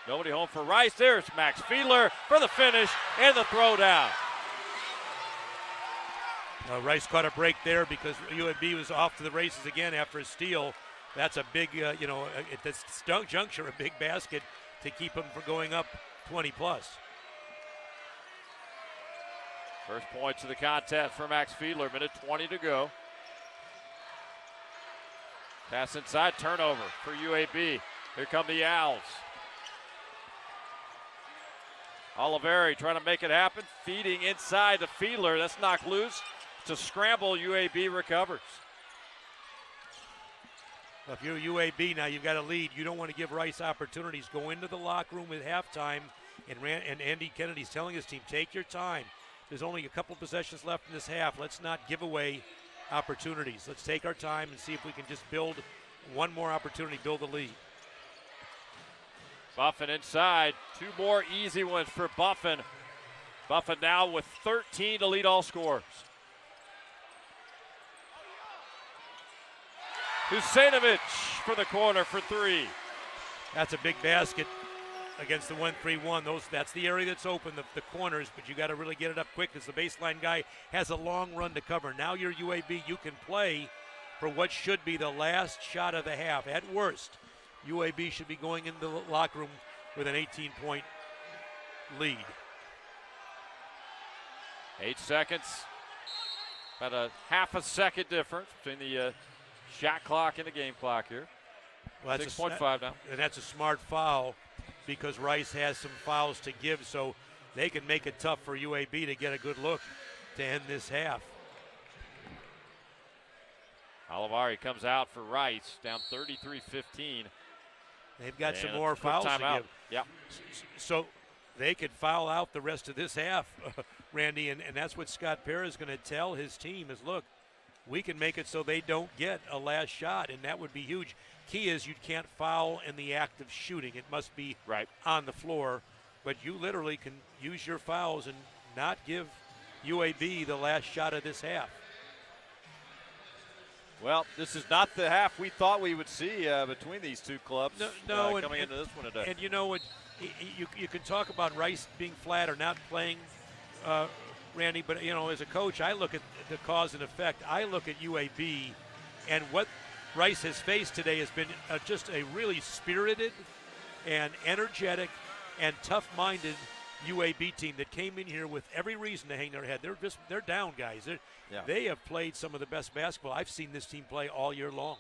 Nobody home for Rice. There's Max Fiedler for the finish and the throw down. Rice caught a break there because UAB was off to the races again after a steal. That's a big, at this juncture, a big basket to keep them from going up 20 plus. First points of the contest for Max Fiedler, minute 20 to go. Pass inside, turnover for UAB. Here come the Owls. Olivari trying to make it happen, feeding inside to Fiedler. That's knocked loose. It's a scramble, UAB recovers. Well, if you're UAB now, you've got a lead. You don't want to give Rice opportunities. Go into the locker room at halftime, and Andy Kennedy's telling his team, take your time. There's only a couple possessions left in this half. Let's not give away opportunities. Let's take our time and see if we can just build one more opportunity, build a lead. Buffin inside. 2 more easy ones for Buffin. Buffin now with 13 to lead all scorers. Husainovich for the corner for 3. That's a big basket against the 1-3-1. That's the area that's open, the corners, but you got to really get it up quick because the baseline guy has a long run to cover. Now you're UAB, you can play for what should be the last shot of the half. At worst, UAB should be going into the locker room with an 18-point lead. 8 seconds. About a half a second difference between the shot clock and the game clock here. Well, 6.5 now. And that's a smart foul because Rice has some fouls to give, so they can make it tough for UAB to get a good look to end this half. Olivari comes out for Rice, down 33-15. They've got some more fouls to give. Yep. So they could foul out the rest of this half, Randy, and that's what Scott Perra is going to tell his team is, look, we can make it so they don't get a last shot, and that would be huge. Key is you can't foul in the act of shooting. It must be on the floor, but you literally can use your fouls and not give UAB the last shot of this half. Well, this is not the half we thought we would see between these two clubs coming into this one today. And you know what, you can talk about Rice being flat or not playing, Randy, but as a coach, I look at the cause and effect. I look at UAB, and what Rice has faced today has been just a really spirited and energetic and tough-minded UAB team that came in here with every reason to hang their head. They're down, guys. They have played some of the best basketball I've seen this team play all year long.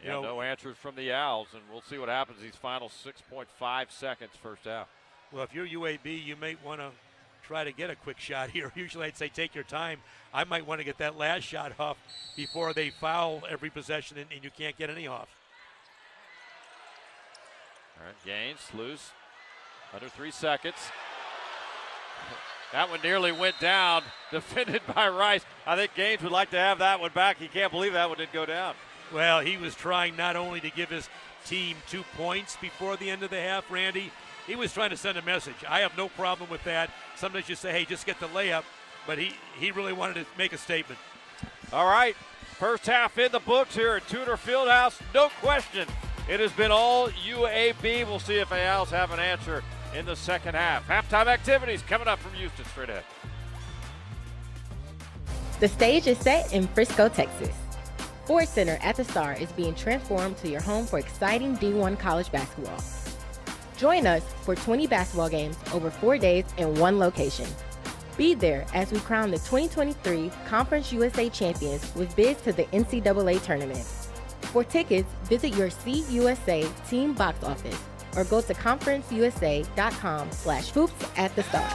Yeah, no answers from the Owls, and we'll see what happens these final 6.5 seconds first half. Well, if you're UAB, you may want to try to get a quick shot here. Usually I'd say take your time. I might want to get that last shot off before they foul every possession and you can't get any off. All right, Gaines, loose, under 3 seconds. That one nearly went down, defended by Rice. I think Gaines would like to have that one back. He can't believe that one didn't go down. Well, he was trying not only to give his team 2 points before the end of the half, Randy, he was trying to send a message. I have no problem with that. Sometimes you say, hey, just get the layup, but he really wanted to make a statement. All right, first half in the books here at Tudor Fieldhouse. No question, it has been all UAB. We'll see if the Owls have an answer in the second half. Halftime activities coming up from Houston straight ahead. The stage is set in Frisco, Texas. Ford Center at the Star is being transformed to your home for exciting D1 college basketball. Join us for 20 basketball games over 4 days in one location. Be there as we crown the 2023 Conference USA champions with bids to the NCAA tournament. For tickets, visit your CUSA team box office or go to conferenceusa.com/hoops@the-star.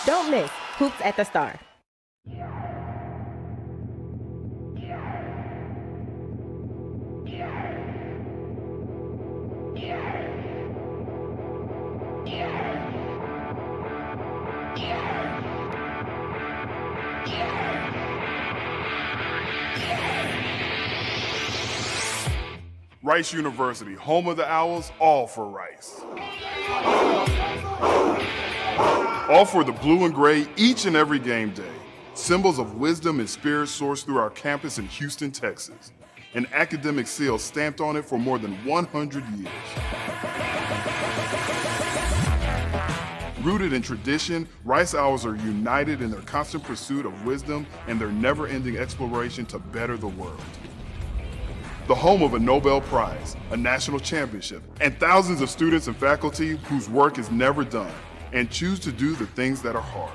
Don't miss Hoops at the Star. Rice University, home of the Owls, all for Rice. All for the blue and gray each and every game day. Symbols of wisdom and spirit sourced through our campus in Houston, Texas. An academic seal stamped on it for more than 100 years. Rooted in tradition, Rice Owls are united in their constant pursuit of wisdom and their never-ending exploration to better the world. The home of a Nobel Prize, a national championship, and thousands of students and faculty whose work is never done and choose to do the things that are hard.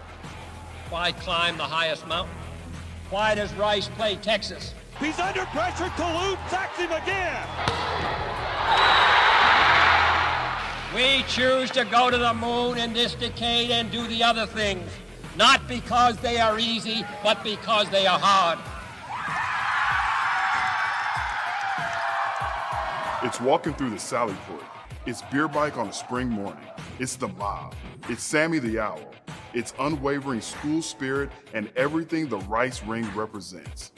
Why climb the highest mountain? Why does Rice play Texas? He's under pressure. Toulouse sacks him again. We choose to go to the moon in this decade and do the other things, not because they are easy, but because they are hard. It's walking through the Sally Port. It's beer bike on a spring morning. It's the mob. It's Sammy the Owl. It's unwavering school spirit and everything the Rice Ring represents.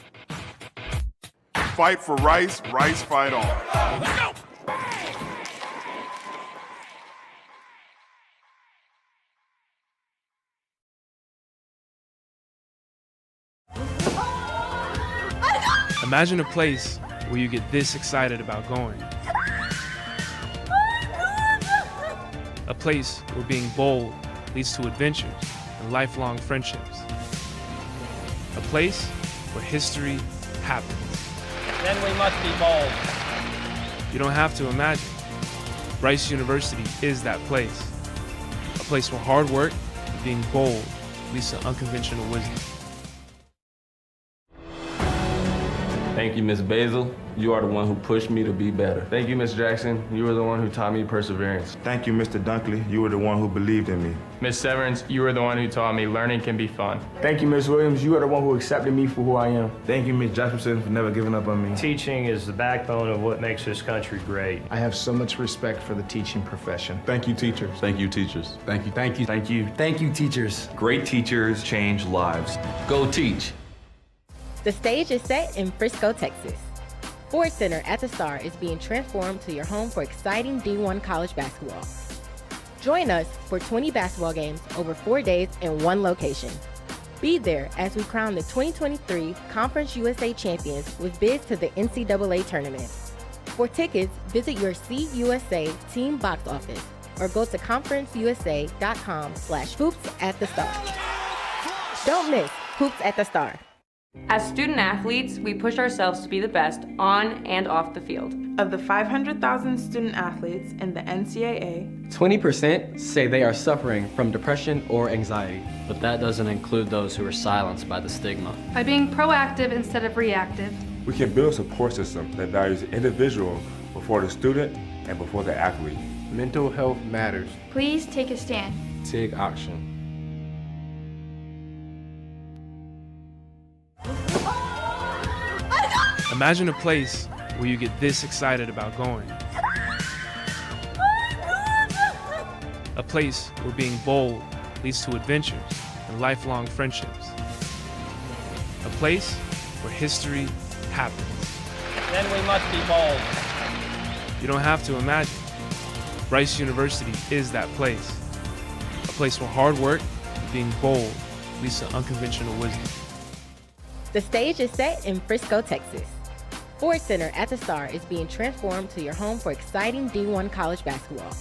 Fight for Rice, Rice fight on. Imagine a place where you get this excited about going. A place where being bold leads to adventures and lifelong friendships. A place where history happens. Then we must be bold. You don't have to imagine. Rice University is that place. A place where hard work and being bold leads to unconventional wisdom. Thank you, Ms. Basil. You are the one who pushed me to be better. Thank you, Ms. Jackson. You were the one who taught me perseverance. Thank you, Mr. Dunkley. You were the one who believed in me. Ms. Severance, you were the one who taught me learning can be fun. Thank you, Ms. Williams. You are the one who accepted me for who I am. Thank you, Ms. Jefferson, for never giving up on me. Teaching is the backbone of what makes this country great. I have so much respect for the teaching profession. Thank you, teachers. Thank you, teachers. Thank you. Thank you. Thank you. Thank you, teachers. Great teachers change lives. Go teach. The stage is set in Frisco, Texas. Ford Center at the Star is being transformed to your home for exciting D1 college basketball. Join us for 20 basketball games over 4 days in one location. Be there as we crown the 2023 Conference USA champions with bids to the NCAA tournament. For tickets, visit your CUSA team box office or go to conferenceusa.com/hoops@the-star. Don't miss Hoops at the Star. As student athletes, we push ourselves to be the best on and off the field. Of the 500,000 student athletes in the NCAA, 20% say they are suffering from depression or anxiety. But that doesn't include those who are silenced by the stigma. By being proactive instead of reactive. We can build a support system that values the individual before the student and before the athlete. Mental health matters. Please take a stand. Take action. Imagine a place where you get this excited about going. A place where being bold leads to adventures and lifelong friendships. A place where history happens. Then we must be bold. You don't have to imagine. Rice University is that place. A place where hard work and being bold leads to unconventional wisdom. The stage is set in Frisco, Texas. Ford Center at the Star is being transformed to your home for exciting D1 college basketball.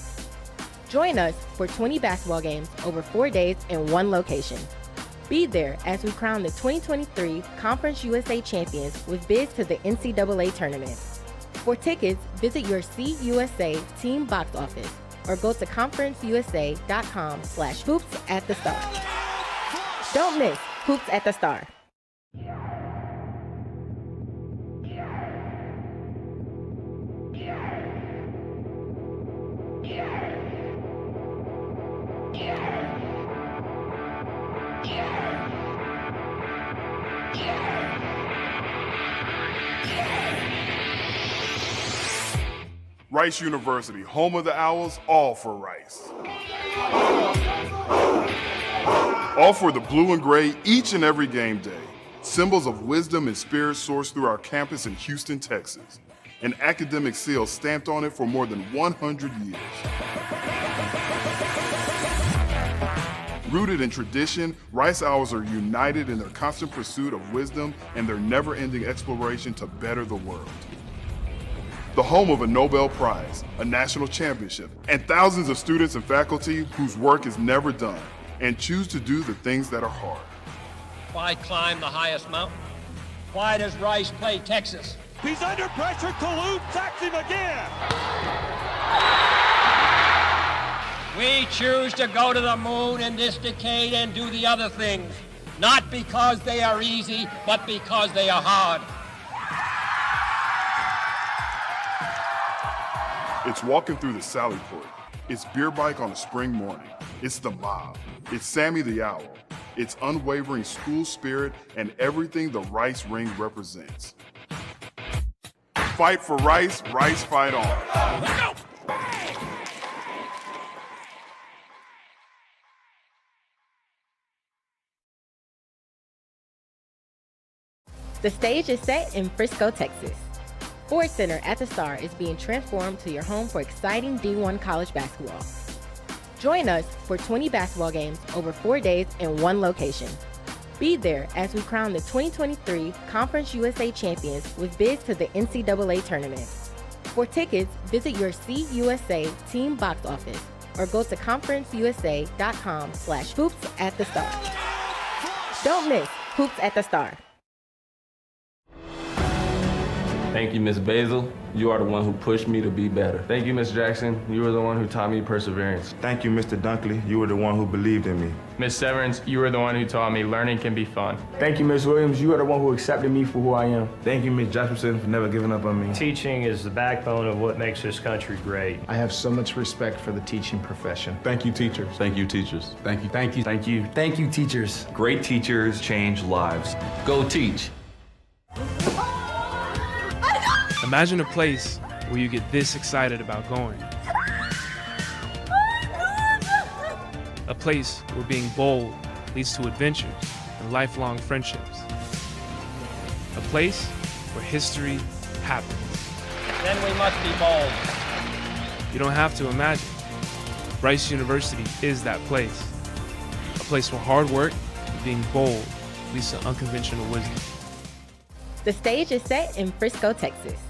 Join us for 20 basketball games over 4 days in one location. Be there as we crown the 2023 Conference USA champions with bids to the NCAA tournament. For tickets, visit your CUSA team box office or go to conferenceusa.com/hoops@the-star. Don't miss Hoops at the Star. Rice University, home of the Owls, all for Rice. All for the blue and gray each and every game day. Symbols of wisdom and spirit sourced through our campus in Houston, Texas. An academic seal stamped on it for more than 100 years. Rooted in tradition, Rice Owls are united in their constant pursuit of wisdom and their never-ending exploration to better the world. The home of a Nobel Prize, a national championship, and thousands of students and faculty whose work is never done and choose to do the things that are hard. Why climb the highest mountain? Why does Rice play Texas? He's under pressure. Toulouse sacks him again. We choose to go to the moon in this decade and do the other things, not because they are easy, but because they are hard. It's walking through the Sally Port. It's beer bike on a spring morning. It's the mob. It's Sammy the Owl. It's unwavering school spirit and everything the Rice ring represents. Fight for Rice, Rice fight on. Let's go! The stage is set in Frisco, Texas. Ford Center at the Star is being transformed to your home for exciting D1 college basketball. Join us for 20 basketball games over 4 days in one location. Be there as we crown the 2023 Conference USA champions with bids to the NCAA tournament. For tickets, visit your CUSA team box office or go to conferenceusa.com/hoops@the-star. Don't miss Hoops at the Star. Thank you, Ms. Basil. You are the one who pushed me to be better. Thank you, Ms. Jackson. You were the one who taught me perseverance. Thank you, Mr. Dunkley. You were the one who believed in me. Ms. Severance, you were the one who taught me learning can be fun. Thank you, Ms. Williams. You are the one who accepted me for who I am. Thank you, Ms. Jasperson, for never giving up on me. Teaching is the backbone of what makes this country great. I have so much respect for the teaching profession. Thank you, teachers. Thank you, teachers. Thank you. Thank you. Thank you. Thank you, teachers. Great teachers change lives. Go teach. Imagine a place where you get this excited about going. A place where being bold leads to adventures and lifelong friendships. A place where history happens. Then we must be bold. You don't have to imagine. Rice University is that place. A place where hard work and being bold leads to unconventional wisdom. The stage is set in Frisco, Texas.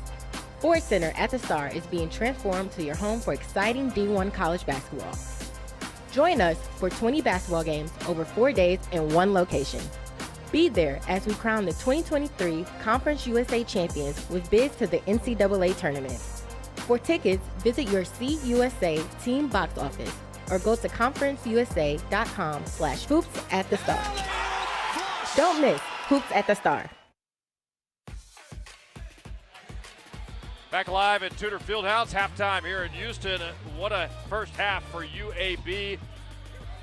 Ford Center at the Star is being transformed to your home for exciting D1 college basketball. Join us for 20 basketball games over 4 days in one location. Be there as we crown the 2023 Conference USA champions with bids to the NCAA tournament. For tickets, visit your CUSA team box office or go to conferenceusa.com/hoops@the-star. Don't miss Hoops at the Star. Back live at Tudor Fieldhouse, halftime here in Houston. What a first half for UAB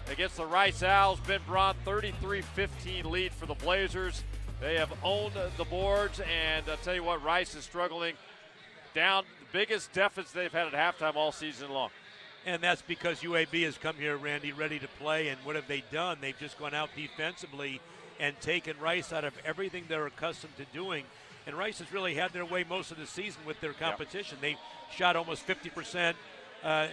against the Rice Owls. Ben Braun, 33-15 lead for the Blazers. They have owned the boards, and I'll tell you what, Rice is struggling down the biggest deficit they've had at halftime all season long. And that's because UAB has come here, Randy, ready to play, and what have they done? They've just gone out defensively and taken Rice out of everything they're accustomed to doing. And Rice has really had their way most of the season with their competition. Yep. They shot almost 50%,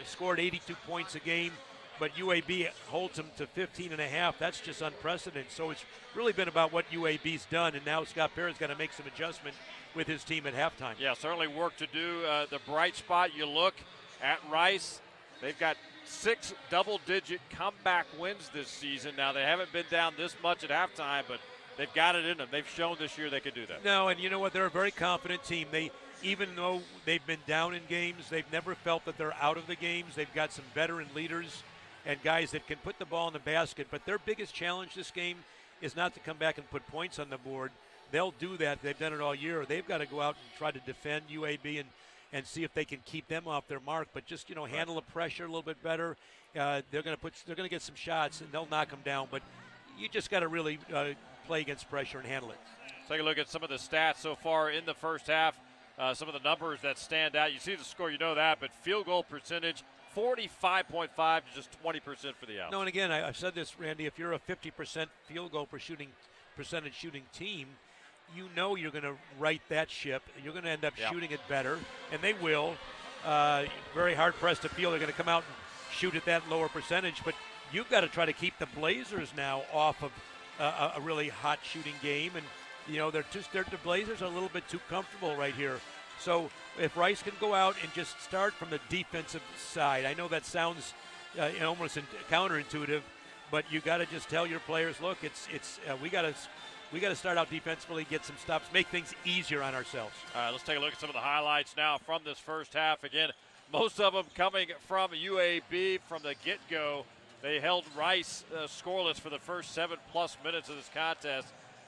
scored 82 points a game, but UAB holds them to 15.5. That's just unprecedented. So it's really been about what UAB's done, and now Scott Perra's got to make some adjustment with his team at halftime. Yeah, certainly work to do. The bright spot, you look at Rice, they've got 6 double-digit comeback wins this season. Now, they haven't been down this much at halftime, but they've got it in them. They've shown this year they could do that. No, and you know what? They're a very confident team. Even though they've been down in games, they've never felt that they're out of the games. They've got some veteran leaders and guys that can put the ball in the basket. But their biggest challenge this game is not to come back and put points on the board. They'll do that. They've done it all year. They've got to go out and try to defend UAB and see if they can keep them off their mark. But just, handle the pressure a little bit better. They're going to get some shots, and they'll knock them down. But you just got to really play against pressure and handle it. Take a look at some of the stats so far in the first half. Some of the numbers that stand out. You see the score, you know that, but field goal percentage, 45.5 to just 20% for the Owls. No, and again, I've said this, Randy, if you're a 50% field goal percentage shooting team, you know you're going to right that ship. You're going to end up shooting it better, and they will. Very hard-pressed to feel they're going to come out and shoot at that lower percentage, but you've got to try to keep the Blazers now off of a really hot shooting game, and the Blazers are a little bit too comfortable right here. So if Rice can go out and just start from the defensive side, I know that sounds almost counterintuitive, but you got to just tell your players, look, we got to start out defensively, get some stops, make things easier on ourselves. All right, let's take a look at some of the highlights now from this first half. Again, most of them coming from UAB from the get-go. They held Rice scoreless for the first 7+ minutes of this contest.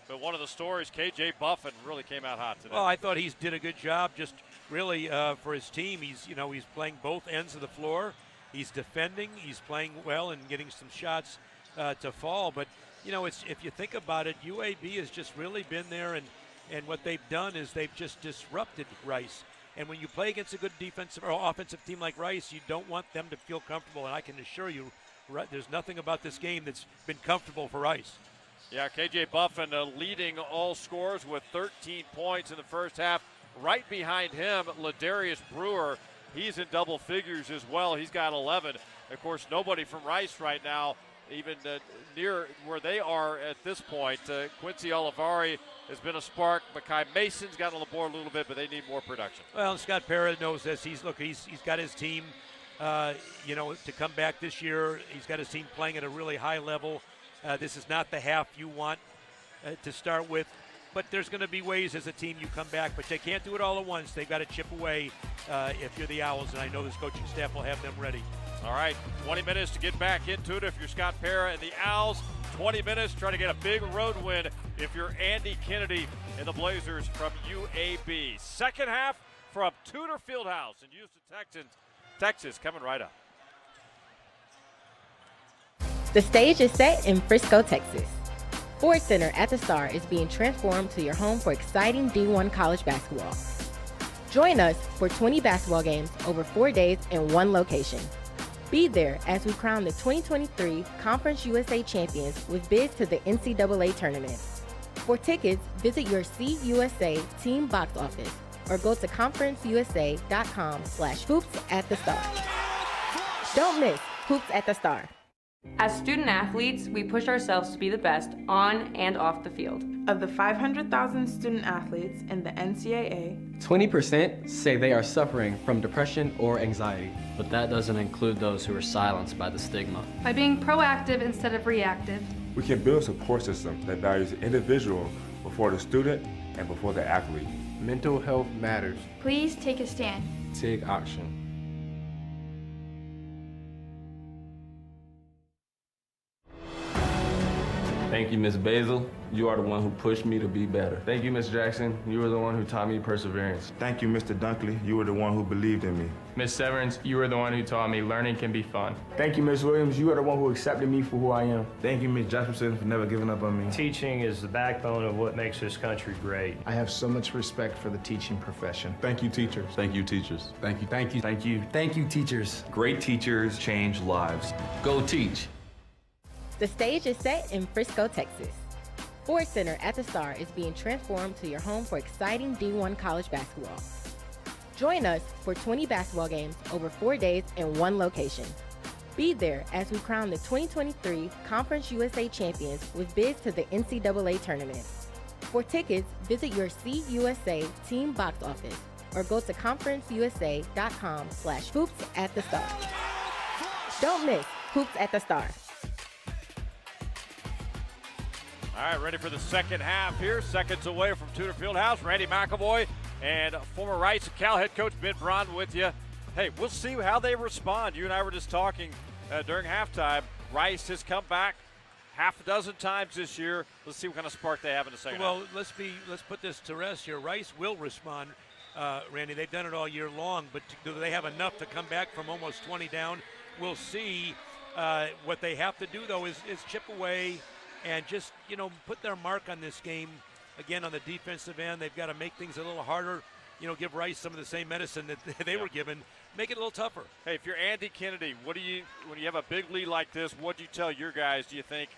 But one of the stories, KJ Buffin really came out hot today. Well, I thought he did a good job just really for his team. He's playing both ends of the floor. He's defending. He's playing well and getting some shots to fall. But, if you think about it, UAB has just really been there, and what they've done is they've just disrupted Rice. And when you play against a good defensive or offensive team like Rice, you don't want them to feel comfortable. And I can assure you, there's nothing about this game that's been comfortable for Rice. Yeah, KJ Buffin leading all scorers with 13 points in the first half. Right behind him, Ladarius Brewer. He's in double figures as well. He's got 11. Of course, nobody from Rice right now, even near where they are at this point. Quincy Olivari has been a spark. Makai Mason's got on the board a little bit, but they need more production. Well, Scott Perra knows this. He's got his team, to come back this year. He's got his team playing at a really high level. This is not the half you want to start with, but there's going to be ways as a team you come back, but they can't do it all at once. They've got to chip away if you're the Owls, and I know this coaching staff will have them ready. All right, 20 minutes to get back into it if you're Scott Perra and the Owls. 20 minutes, try to get a big road win if you're Andy Kennedy and the Blazers from UAB. Second half from Tudor Fieldhouse in Houston, Texas, coming right up. The stage is set in Frisco, Texas. Ford Center at the Star is being transformed to your home for exciting D1 college basketball. Join us for 20 basketball games over 4 days in one location. Be there as we crown the 2023 Conference USA champions with bids to the NCAA tournament. For tickets, visit your CUSA team box office or go to conferenceusa.com/hoops@the-star. Don't miss Hoops at the Star. As student athletes, we push ourselves to be the best on and off the field. Of the 500,000 student athletes in the NCAA, 20% say they are suffering from depression or anxiety. But that doesn't include those who are silenced by the stigma. By being proactive instead of reactive, We can build a support system that values the individual before the student and before the athlete. Mental health matters. Please take a stand. Take action. Thank you, Ms. Basil. You are the one who pushed me to be better. Thank you, Ms. Jackson. You were the one who taught me perseverance. Thank you, Mr. Dunkley. You were the one who believed in me. Ms. Severance, you were the one who taught me learning can be fun. Thank you, Ms. Williams. You are the one who accepted me for who I am. Thank you, Ms. Jefferson, for never giving up on me. Teaching is the backbone of what makes this country great. I have so much respect for the teaching profession. Thank you, teachers. Thank you, teachers. Thank you. Thank you. Thank you. Thank you, teachers. Great teachers change lives. Go teach. The stage is set in Frisco, Texas. Ford Center at the Star is being transformed to your home for exciting D1 college basketball. Join us for 20 basketball games over 4 days in one location. Be there as we crown the 2023 Conference USA champions with bids to the NCAA tournament. For tickets, visit your CUSA team box office or go to conferenceusa.com/hoops-at-the-star. Don't miss Hoops at the Star. All right, ready for the second half here. Seconds away from Tudor Fieldhouse. Randy McElvoy and former Rice and Cal head coach Ben Braun with you. Hey, we'll see how they respond. You and I were just talking during halftime. Rice has come back half a dozen times this year. Let's see what kind of spark they have in the second half. Well, let's put this to rest here. Rice will respond, Randy. They've done it all year long, but do they have enough to come back from almost 20 down? We'll see. What they have to do, though, is chip away and just, put their mark on this game. Again, on the defensive end, they've got to make things a little harder. Give Rice some of the same medicine that they were given. Make it a little tougher. Hey, if you're Andy Kennedy, when you have a big lead like this, what do you tell your guys, do you think,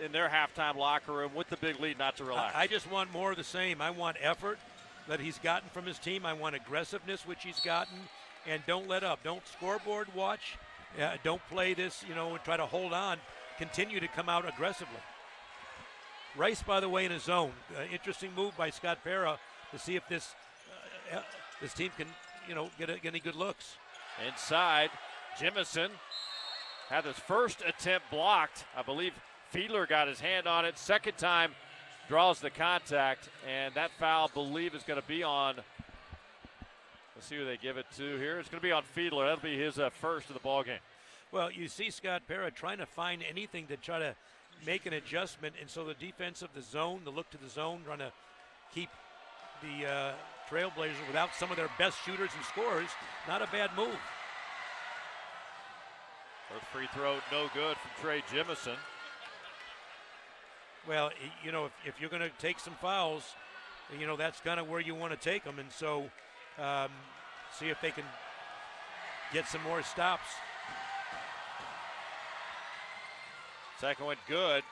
in their halftime locker room with the big lead not to relax? I just want more of the same. I want effort that he's gotten from his team. I want aggressiveness, which he's gotten. And don't let up. Don't scoreboard watch. Don't play this, and try to hold on. Continue to come out aggressively. Rice, by the way, in a zone. Interesting move by Scott Pera to see if this team can, get any good looks. Inside, Jemison had his first attempt blocked. I believe Fiedler got his hand on it. Second time, draws the contact, and that foul, I believe, is going to be on. Let's see who they give it to here. It's going to be on Fiedler. That'll be his first of the ball game. Well, you see Scott Pera trying to find anything to try to make an adjustment, and so the defense of the zone, the look to the zone, trying to keep the Trailblazers without some of their best shooters and scorers, not a bad move. First free throw, no good from Trey Jemison. Well, if you're going to take some fouls, that's kind of where you want to take them, and so see if they can get some more stops. Second one good.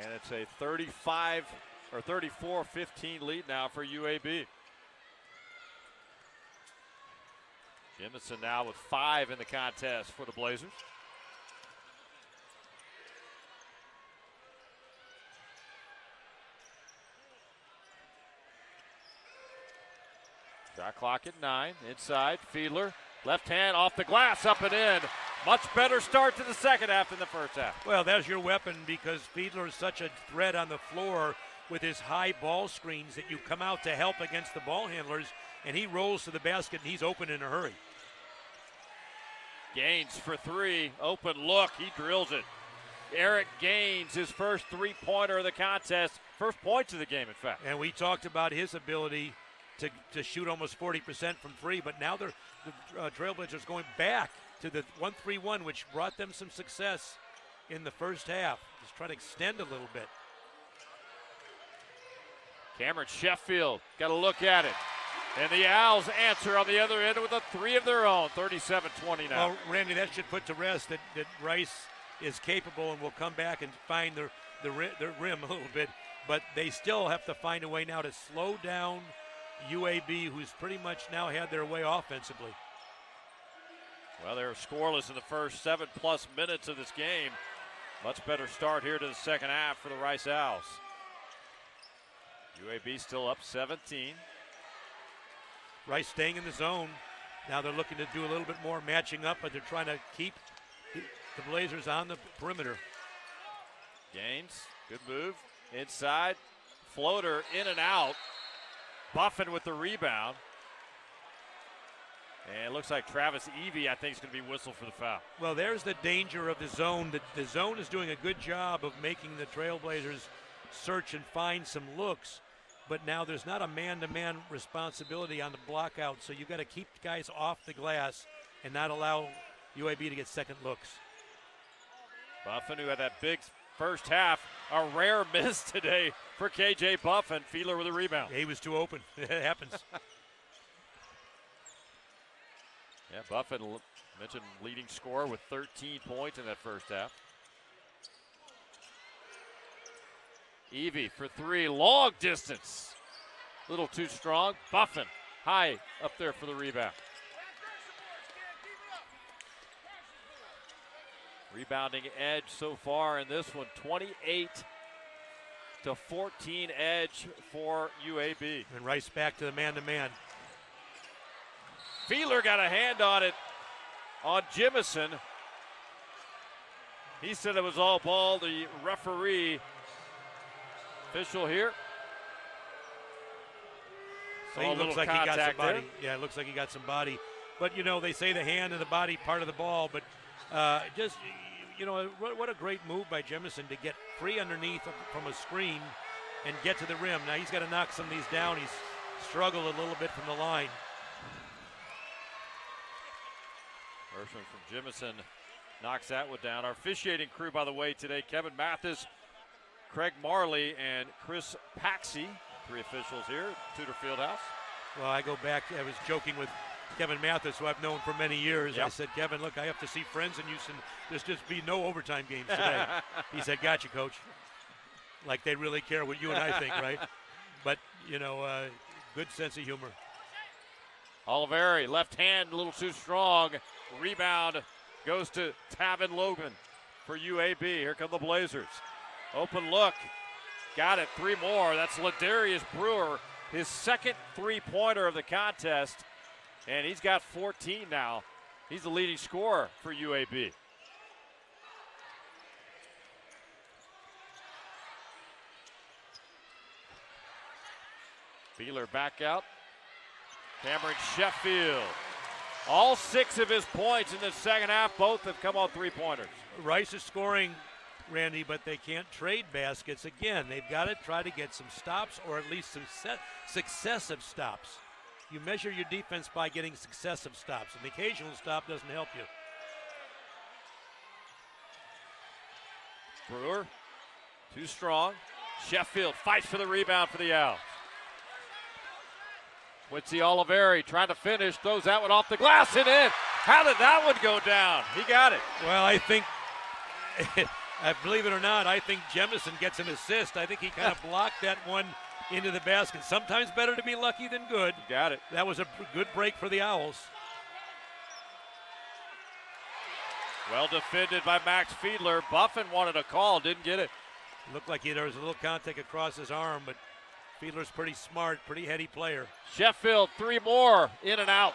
And it's a 34-15 lead now for UAB. Jemison now with 5 in the contest for the Blazers. Shot clock at 9. Inside, Fiedler. Left hand off the glass, up and in. Much better start to the second half than the first half. Well, there's your weapon because Fiedler is such a threat on the floor with his high ball screens that you come out to help against the ball handlers, and he rolls to the basket and he's open in a hurry. Gaines for 3. Open look. He drills it. Eric Gaines, his first three-pointer of the contest. First points of the game, in fact. And we talked about his ability to shoot almost 40% from 3, but now the Trailblazers going back to the 1-3-1, which brought them some success in the first half. Just trying to extend a little bit. Cameron Sheffield got a look at it. And the Owls answer on the other end with a 3 of their own, 37-20 now. Well, Randy, that should put to rest that Rice is capable and will come back and find the rim a little bit. But they still have to find a way now to slow down UAB, who's pretty much now had their way offensively. Well, they were scoreless in the first 7+ minutes of this game. Much better start here to the second half for the Rice Owls. UAB still up 17. Rice staying in the zone. Now they're looking to do a little bit more matching up, but they're trying to keep the Blazers on the perimeter. Gaines, good move. Inside, floater in and out. Buffin with the rebound. And it looks like Travis Evie, I think, is going to be whistled for the foul. Well, there's the danger of the zone. The zone is doing a good job of making the Trailblazers search and find some looks, but now there's not a man-to-man responsibility on the block out, so you've got to keep guys off the glass and not allow UAB to get second looks. Buffin, who had that big first half, a rare miss today for KJ Buffin. Fiedler with a rebound. Yeah, he was too open. It happens. Yeah, Buffin mentioned leading scorer with 13 points in that first half. Evie for three, long distance. A little too strong. Buffin high up there for the rebound. Rebounding edge so far in this one, 28-14 edge for UAB. And Rice back to the man-to-man. Fiedler got a hand on it on Jimison. He said it was all ball. The referee official here. So he looks like he got some body. Yeah, it looks like he got some body. But, you know, they say the hand and the body part of the ball, but just, you know, what a great move by Jemison to get free underneath from a screen and get to the rim. Now he's got to knock some of these down. He's struggled a little bit from the line. Hirschman from Jemison knocks that one down. Our officiating crew, by the way, today, Kevin Mathis, Craig Marley, and Chris Paxey, three officials here at Tudor Fieldhouse. Well, I go back, I was joking with Kevin Mathis, who I've known for many years. Yep. I said, Kevin, look, I have to see friends in Houston. There's just be no overtime games today. He said, gotcha, coach. Like they really care what you and I think, right? But, you know, good sense of humor. Oliveri, left hand, a little too strong. Rebound goes to Tavin Logan for UAB. Here come the Blazers. Open look. Got it. Three more. That's Ladarius Brewer, his second three-pointer of the contest. And he's got 14 now. He's the leading scorer for UAB. Fiedler back out. Cameron Sheffield. All 6 of his points in the second half, both have come on three-pointers. Rice is scoring, Randy, but they can't trade baskets. Again, they've got to try to get some stops or at least some successive stops. You measure your defense by getting successive stops, and the occasional stop doesn't help you. Brewer, too strong. Sheffield fights for the rebound for the Owls. Quincy Oliveri trying to finish, throws that one off the glass and in. How did that one go down? He got it. Well, I think, believe it or not, I think Jemison gets an assist. I think he kind of blocked that one into the basket. Sometimes better to be lucky than good. You got it. That was a good break for the Owls. Well defended by Max Fiedler. Buffin wanted a call, didn't get it. Looked like there was a little contact across his arm, but Fiedler's pretty smart, pretty heady player. Sheffield, 3 more, in and out.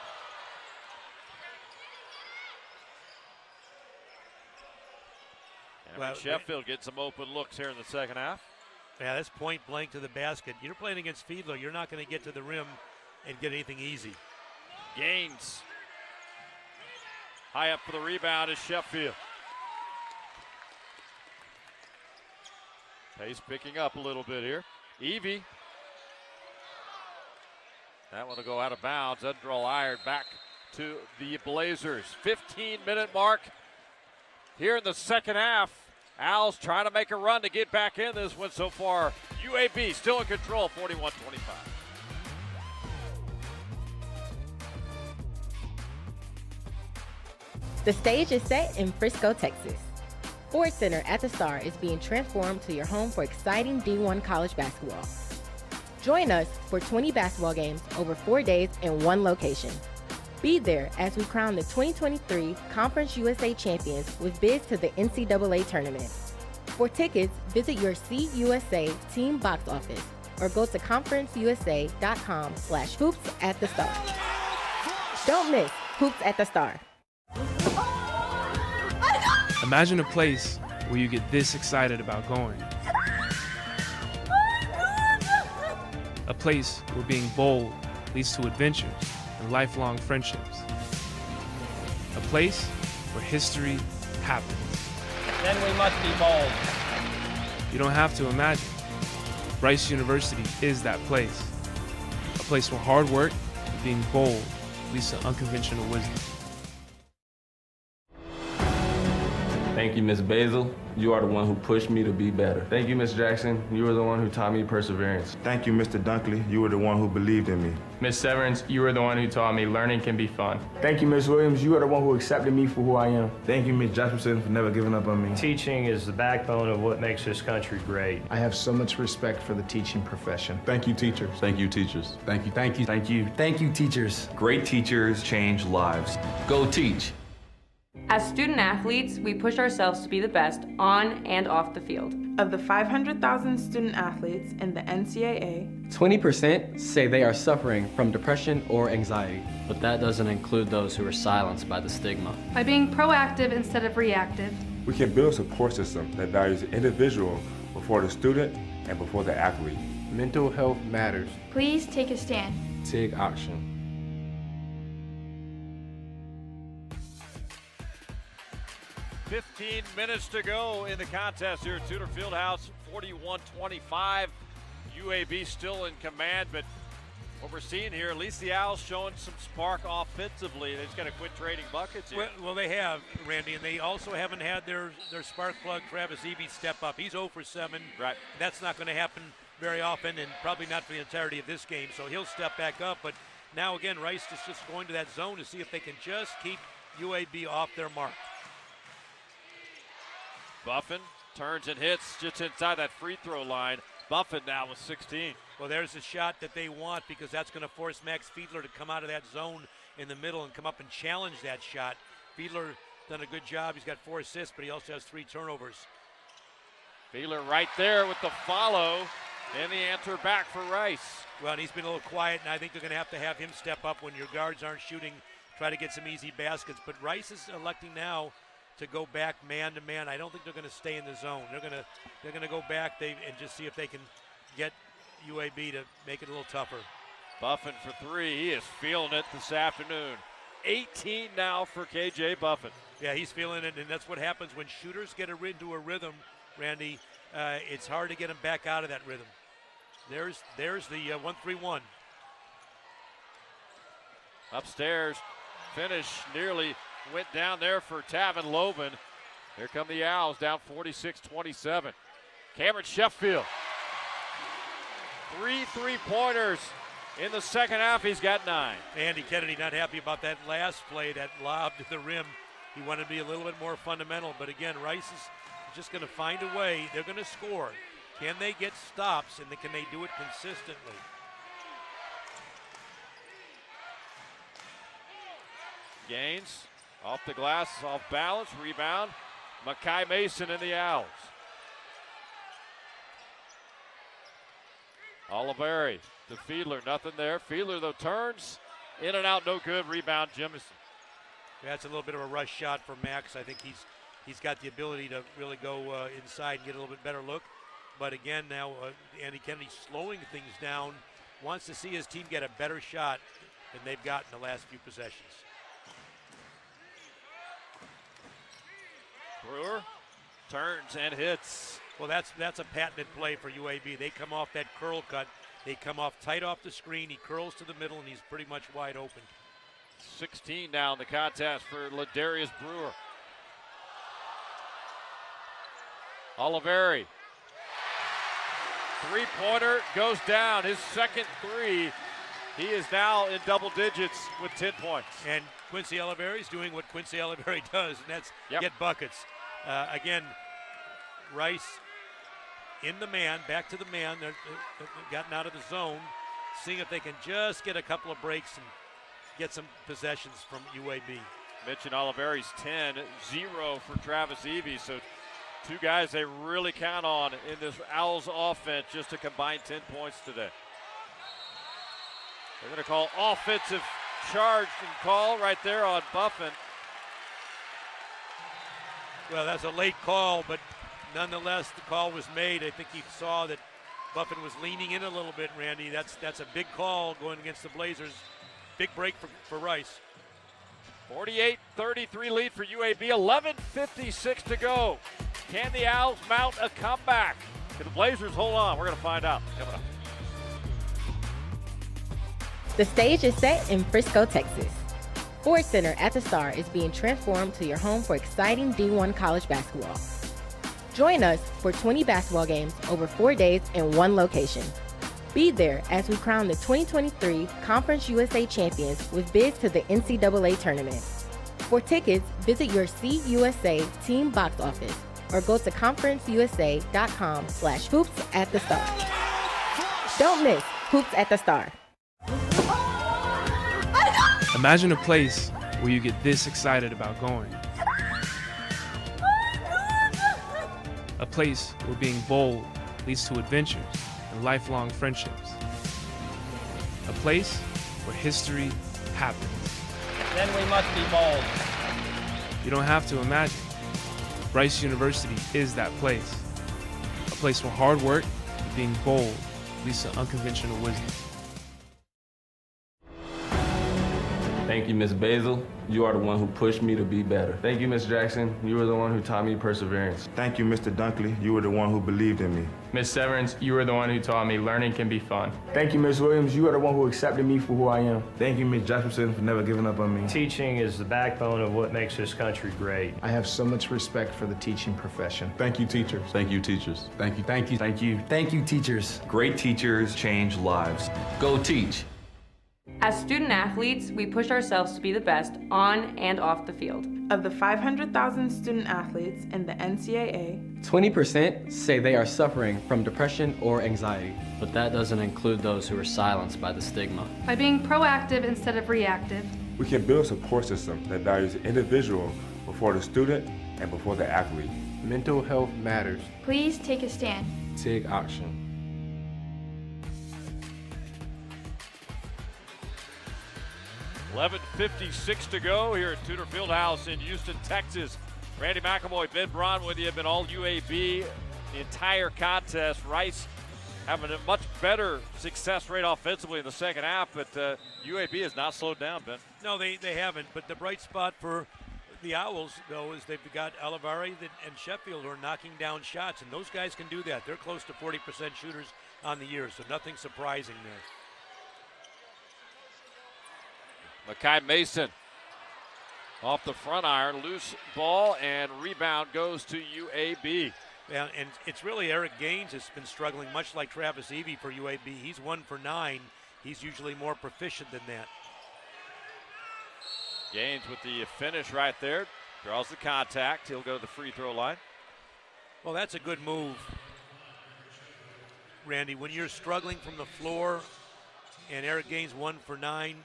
Well, Sheffield gets some open looks here in the second half. Yeah, that's point blank to the basket. You're playing against Fiedler. You're not going to get to the rim and get anything easy. Gaines. High up for the rebound is Sheffield. Pace picking up a little bit here. Evie. That one will go out of bounds. Doesn't draw iron. Back to the Blazers. 15-minute mark here in the second half. Owls trying to make a run to get back in this one so far. UAB still in control, 41-25. The stage is set in Frisco, Texas. Sports Center at the Star is being transformed to your home for exciting D1 college basketball. Join us for 20 basketball games over 4 days in one location. Be there as we crown the 2023 Conference USA champions with bids to the NCAA tournament. For tickets, visit your CUSA team box office or go to conferenceusa.com/hoops-at-the-star. Don't miss Hoops at the Star. Imagine a place where you get this excited about going. A place where being bold leads to adventures and lifelong friendships. A place where history happens. Then we must be bold. You don't have to imagine. Rice University is that place. A place where hard work and being bold leads to unconventional wisdom. Thank you, Miss Basil. You are the one who pushed me to be better. Thank you, Miss Jackson. You were the one who taught me perseverance. Thank you, Mr. Dunkley. You were the one who believed in me. Miss Severance, you were the one who taught me learning can be fun. Thank you, Miss Williams. You are the one who accepted me for who I am. Thank you, Miss Jasperson, for never giving up on me. Teaching is the backbone of what makes this country great. I have so much respect for the teaching profession. Thank you, teachers. Thank you, teachers. Thank you, thank you, thank you. Thank you, teachers. Great teachers change lives. Go teach. As student athletes, we push ourselves to be the best on and off the field. Of the 500,000 student athletes in the NCAA, 20% say they are suffering from depression or anxiety. But that doesn't include those who are silenced by the stigma. By being proactive instead of reactive. We can build a support system that values the individual before the student and before the athlete. Mental health matters. Please take a stand. Take action. 15 minutes to go in the contest here at Tudor Fieldhouse, 41-25. UAB still in command, but what we're seeing here, at least the Owls showing some spark offensively. They're just going to quit trading buckets here. Well, they have, Randy, and they also haven't had their spark plug, Travis Evie, step up. He's 0 for 7. Right. That's not going to happen very often, and probably not for the entirety of this game, so he'll step back up. But now, again, Rice is just going to that zone to see if they can just keep UAB off their mark. Buffin turns and hits just inside that free throw line. Buffin now with 16. Well, there's a shot that they want because that's going to force Max Fiedler to come out of that zone in the middle and come up and challenge that shot. Fiedler done a good job. He's got 4 assists, but he also has 3 turnovers. Fiedler right there with the follow and the answer back for Rice. Well, and he's been a little quiet, and I think they're going to have him step up when your guards aren't shooting, try to get some easy baskets. But Rice is electing now to go back man to man. I don't think they're going to stay in the zone. They're going to go back and just see if they can get UAB to make it a little tougher. Buffin for 3. He is feeling it this afternoon. 18 now for KJ Buffin. Yeah, he's feeling it, and that's what happens when shooters get into a rhythm, Randy. It's hard to get them back out of that rhythm. There's the 1-3-1. Upstairs, finish nearly went down there for Tavin Loven. Here come the Owls down 46-27. Cameron Sheffield. 3 3-pointers in the second half. He's got 9. Andy Kennedy not happy about that last play, that lob to the rim. He wanted to be a little bit more fundamental, but again, Rice is just going to find a way. They're going to score. Can they get stops, and can they do it consistently? Gaines off the glass, off balance, rebound. Makai Mason and the Owls. Oliveri to Fiedler, nothing there. Fiedler, though, turns in and out, no good. Rebound, Jemison. That's a little bit of a rush shot for Max. I think he's got the ability to really go inside and get a little bit better look. But again, now Andy Kennedy slowing things down, wants to see his team get a better shot than they've got in the last few possessions. Brewer turns and hits. Well, that's a patented play for UAB. They come off that curl cut. They come off tight off the screen. He curls to the middle, and he's pretty much wide open. 16 now in the contest for Ladarius Brewer. Oliveri. 3-pointer goes down. His second 3. He is now in double digits with 10 points. And Quincy Oliveri is doing what Quincy Oliveri does, and that's get buckets. Again, Rice in the man, back to the man. They've gotten out of the zone, seeing if they can just get a couple of breaks and get some possessions from UAB. Mentioned Oliveri's 10, 0 for Travis Evie. So 2 guys they really count on in this Owls offense just to combine 10 points today. They're going to call offensive charge and call right there on Buffin. Well, that's a late call, but nonetheless, the call was made. I think he saw that Buffin was leaning in a little bit, Randy. That's a big call going against the Blazers. Big break for Rice. 48-33 lead for UAB, 11:56 to go. Can the Owls mount a comeback? Can the Blazers hold on? We're going to find out coming up. The stage is set in Frisco, Texas. Ford Center at the Star is being transformed to your home for exciting D1 college basketball. Join us for 20 basketball games over 4 days in one location. Be there as we crown the 2023 Conference USA champions with bids to the NCAA tournament. For tickets, visit your CUSA team box office or go to conferenceusa.com/hoops-at-the-star. Don't miss Hoops at the Star. Imagine a place where you get this excited about going. A place where being bold leads to adventures and lifelong friendships. A place where history happens. Then we must be bold. You don't have to imagine. Rice University is that place. A place where hard work and being bold leads to unconventional wisdom. Thank you, Ms. Basil. You are the one who pushed me to be better. Thank you, Ms. Jackson. You were the one who taught me perseverance. Thank you, Mr. Dunkley. You were the one who believed in me. Miss Severance, you were the one who taught me learning can be fun. Thank you, Ms. Williams. You are the one who accepted me for who I am. Thank you, Ms. Jefferson, for never giving up on me. Teaching is the backbone of what makes this country great. I have so much respect for the teaching profession. Thank you, teachers. Thank you, teachers. Thank you, thank you, thank you. Thank you, teachers. Great teachers change lives. Go teach. As student athletes, we push ourselves to be the best on and off the field. Of the 500,000 student athletes in the NCAA, 20% say they are suffering from depression or anxiety. But that doesn't include those who are silenced by the stigma. By being proactive instead of reactive. We can build a support system that values the individual before the student and before the athlete. Mental health matters. Please take a stand. Take action. 11:56 to go here at Tudor Fieldhouse in Houston, Texas. Randy McElroy, Ben Braun with you. Been all UAB the entire contest. Rice having a much better success rate offensively in the second half, but UAB has not slowed down, Ben. No, they haven't. But the bright spot for the Owls, though, is they've got Olivari and Sheffield who are knocking down shots, and those guys can do that. They're close to 40% shooters on the year, so nothing surprising there. Makai Mason off the front iron, loose ball, and rebound goes to UAB. Yeah, and it's really Eric Gaines has been struggling, much like Travis Evie for UAB. He's 1 for 9. He's usually more proficient than that. Gaines with the finish right there. Draws the contact. He'll go to the free throw line. Well, that's a good move, Randy. When you're struggling from the floor and Eric Gaines 1 for 9,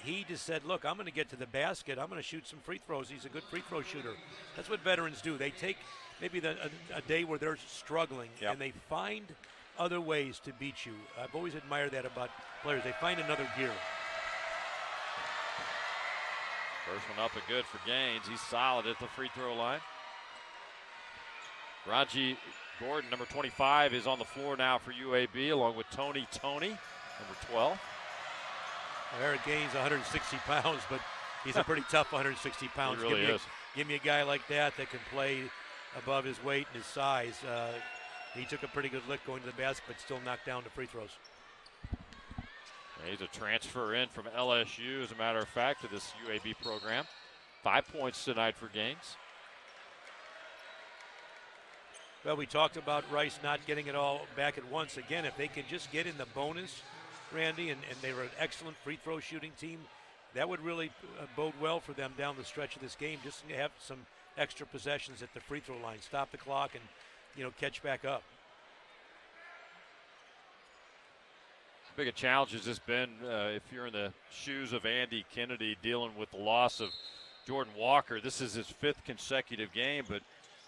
he just said, look, I'm going to get to the basket. I'm going to shoot some free throws. He's a good free throw shooter. That's what veterans do. They take maybe a day where they're struggling, and they find other ways to beat you. I've always admired that about players. They find another gear. First one up and good for Gaines. He's solid at the free throw line. Raji Gordon, number 25, is on the floor now for UAB, along with Tony, number 12. Eric Gaines, 160 pounds, but he's a pretty tough 160 pounds. He really is. Give me a guy like that can play above his weight and his size. He took a pretty good lick going to the basket, but still knocked down the free throws. He's a transfer in from LSU, as a matter of fact, to this UAB program. 5 points tonight for Gaines. Well, we talked about Rice not getting it all back at once. Again, if they can just get in the bonus, Randy, and they were an excellent free throw shooting team, that would really bode well for them down the stretch of this game, just to have some extra possessions at the free throw line, stop the clock, and catch back up. Big a challenge has this been if you're in the shoes of Andy Kennedy dealing with the loss of Jordan Walker. This is his 5th consecutive game, but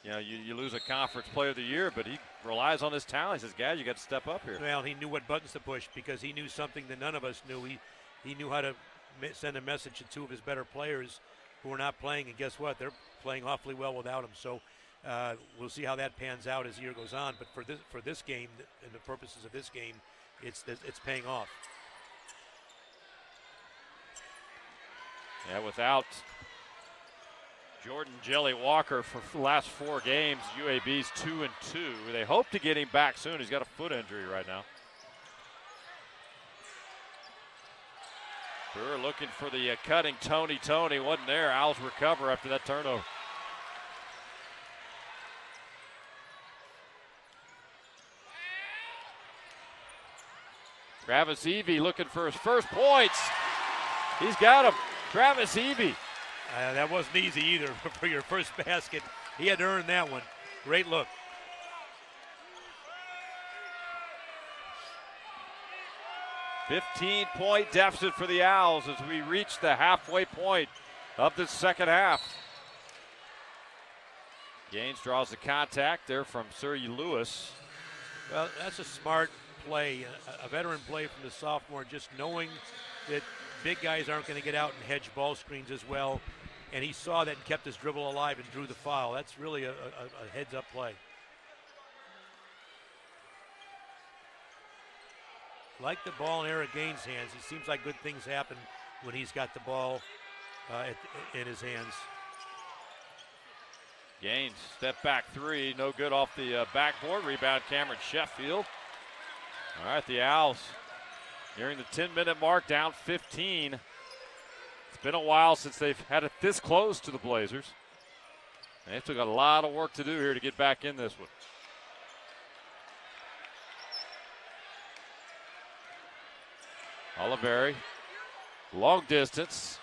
you lose a conference player of the year, but he relies on his talent. He says, guys, you got to step up here. Well, he knew what buttons to push because he knew something that none of us knew. He knew how to send a message to 2 of his better players who are not playing, and guess what? They're playing awfully well without him. So We'll see how that pans out as the year goes on. But for this game, and the purposes of this game, it's paying off. Yeah, without Jordan Jelly Walker for the last 4 games, UAB's 2-2. They hope to get him back soon. He's got a foot injury right now. Brewer looking for the cutting Tony. Wasn't there. Owls recover after that turnover. Travis Evie looking for his first points. He's got him. Travis Evie. That wasn't easy either for your first basket. He had to earn that one. Great look. $15-point deficit for the Owls as we reach the halfway point of the second half. Gaines draws the contact there from Surrey Lewis. Well, that's a smart play, a veteran play from the sophomore, just knowing that big guys aren't going to get out and hedge ball screens as well. And he saw that and kept his dribble alive and drew the foul. That's really a heads-up play. Like the ball in Eric Gaines' hands. He seems like good things happen when he's got the ball in his hands. Gaines, step back 3, no good off the backboard. Rebound Cameron Sheffield. All right, the Owls nearing the 10-minute mark, down 15. It's been a while since they've had it this close to the Blazers. They still got a lot of work to do here to get back in this one. Oliveri, long distance,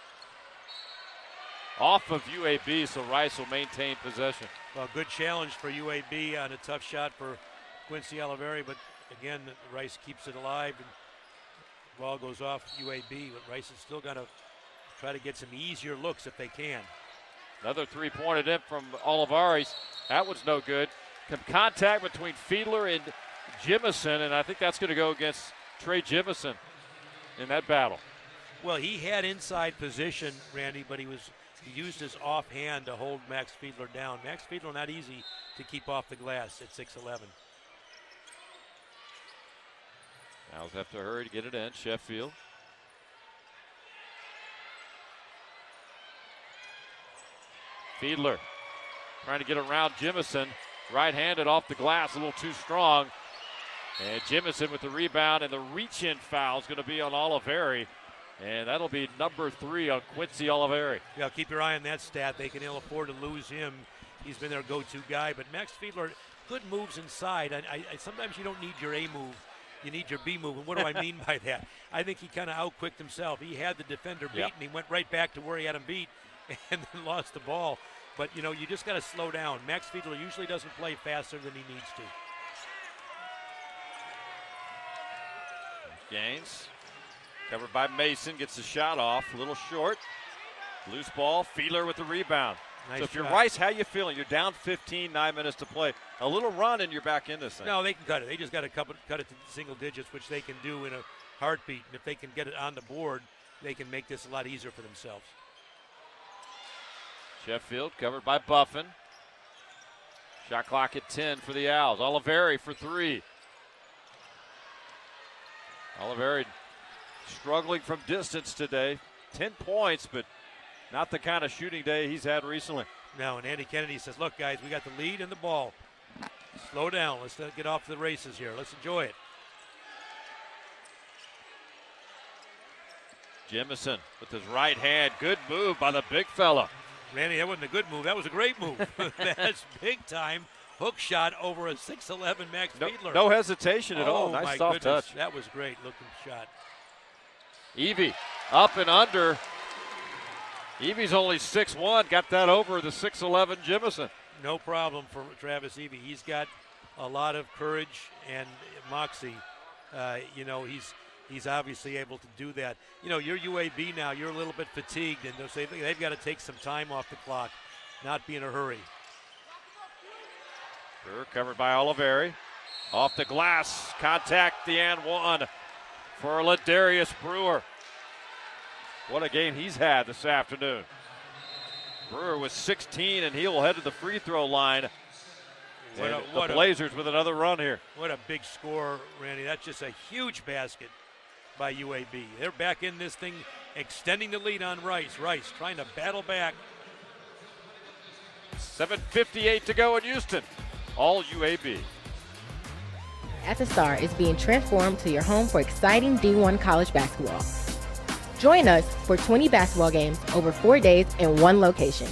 off of UAB, so Rice will maintain possession. Well, good challenge for UAB on a tough shot for Quincy Oliveri, but again, Rice keeps it alive and the ball goes off UAB, but Rice is still got to try to get some easier looks if they can. Another three-pointed in from Olivares. That was no good. Some contact between Fiedler and Jimison, and I think that's going to go against Trey Jimison in that battle. Well, he had inside position, Randy, but he used his offhand to hold Max Fiedler down. Max Fiedler not easy to keep off the glass at 6'11". Owls have to hurry to get it in. Sheffield. Fiedler trying to get around Jimison. Right-handed off the glass, a little too strong. And Jimison with the rebound, and the reach-in foul is going to be on Oliveri. And that'll be number 3 on Quincy Oliveri. Yeah, keep your eye on that stat. They can ill afford to lose him. He's been their go-to guy. But Max Fiedler, good moves inside. I sometimes you don't need your A move. You need your B move. And what do I mean by that? I think he kind of out-quicked himself. He had the defender beat, and he went right back to where he had him beat and then lost the ball. But, you know, you just got to slow down. Max Fiedler usually doesn't play faster than he needs to. Gaines, covered by Mason, gets the shot off, a little short. Loose ball, Fiedler with the rebound. Nice so if you're shot. Rice, how you feeling? You're down 15, 9 minutes to play. A little run and you're back in this thing. No, they can cut it. They just got to cut it to single digits, which they can do in a heartbeat. And if they can get it on the board, they can make this a lot easier for themselves. Sheffield covered by Buffin. Shot clock at 10 for the Owls. Oliveri for 3. Oliveri struggling from distance today. 10 points, but not the kind of shooting day he's had recently. No, and Andy Kennedy says, look, guys, we got the lead and the ball. Slow down. Let's get off the races here. Let's enjoy it. Jimison with his right hand. Good move by the big fella. Randy, that wasn't a good move. That was a great move. That's big time. Hook shot over a 6'11 Max Fiedler. No hesitation at all. Nice soft touch. That was great looking shot. Evie up and under. Evie's only 6'1", got that over the 6'11 Jimison. No problem for Travis Evie. He's got a lot of courage and moxie. You know, he's obviously able to do that. You know, you're UAB now. You're a little bit fatigued, and they've got to take some time off the clock, not be in a hurry. Brewer covered by Oliveri. Off the glass, contact the and one for Ladarius Brewer. What a game he's had this afternoon. Brewer was 16, and he'll head to the free throw line the Blazers with another run here. What a big score, Randy. That's just a huge basket by UAB. They're back in this thing, extending the lead on Rice. Rice trying to battle back. 7:58 to go in Houston. All UAB. At the Star is being transformed to your home for exciting D1 college basketball. Join us for 20 basketball games over 4 days in one location.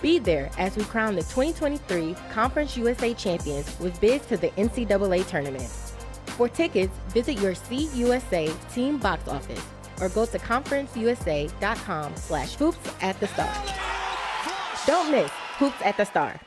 Be there as we crown the 2023 Conference USA champions with bids to the NCAA tournament. For tickets, visit your CUSA team box office or go to conferenceusa.com/hoops@the-star. Don't miss Hoops at the Star.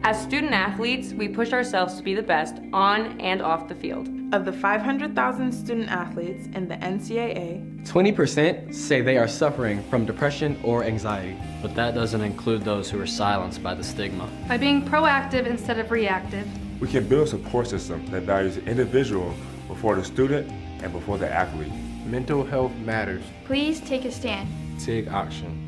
As student athletes, we push ourselves to be the best on and off the field. Of the 500,000 student athletes in the NCAA, 20% say they are suffering from depression or anxiety. But that doesn't include those who are silenced by the stigma. By being proactive instead of reactive. We can build a support system that values the individual before the student and before the athlete. Mental health matters. Please take a stand. Take action.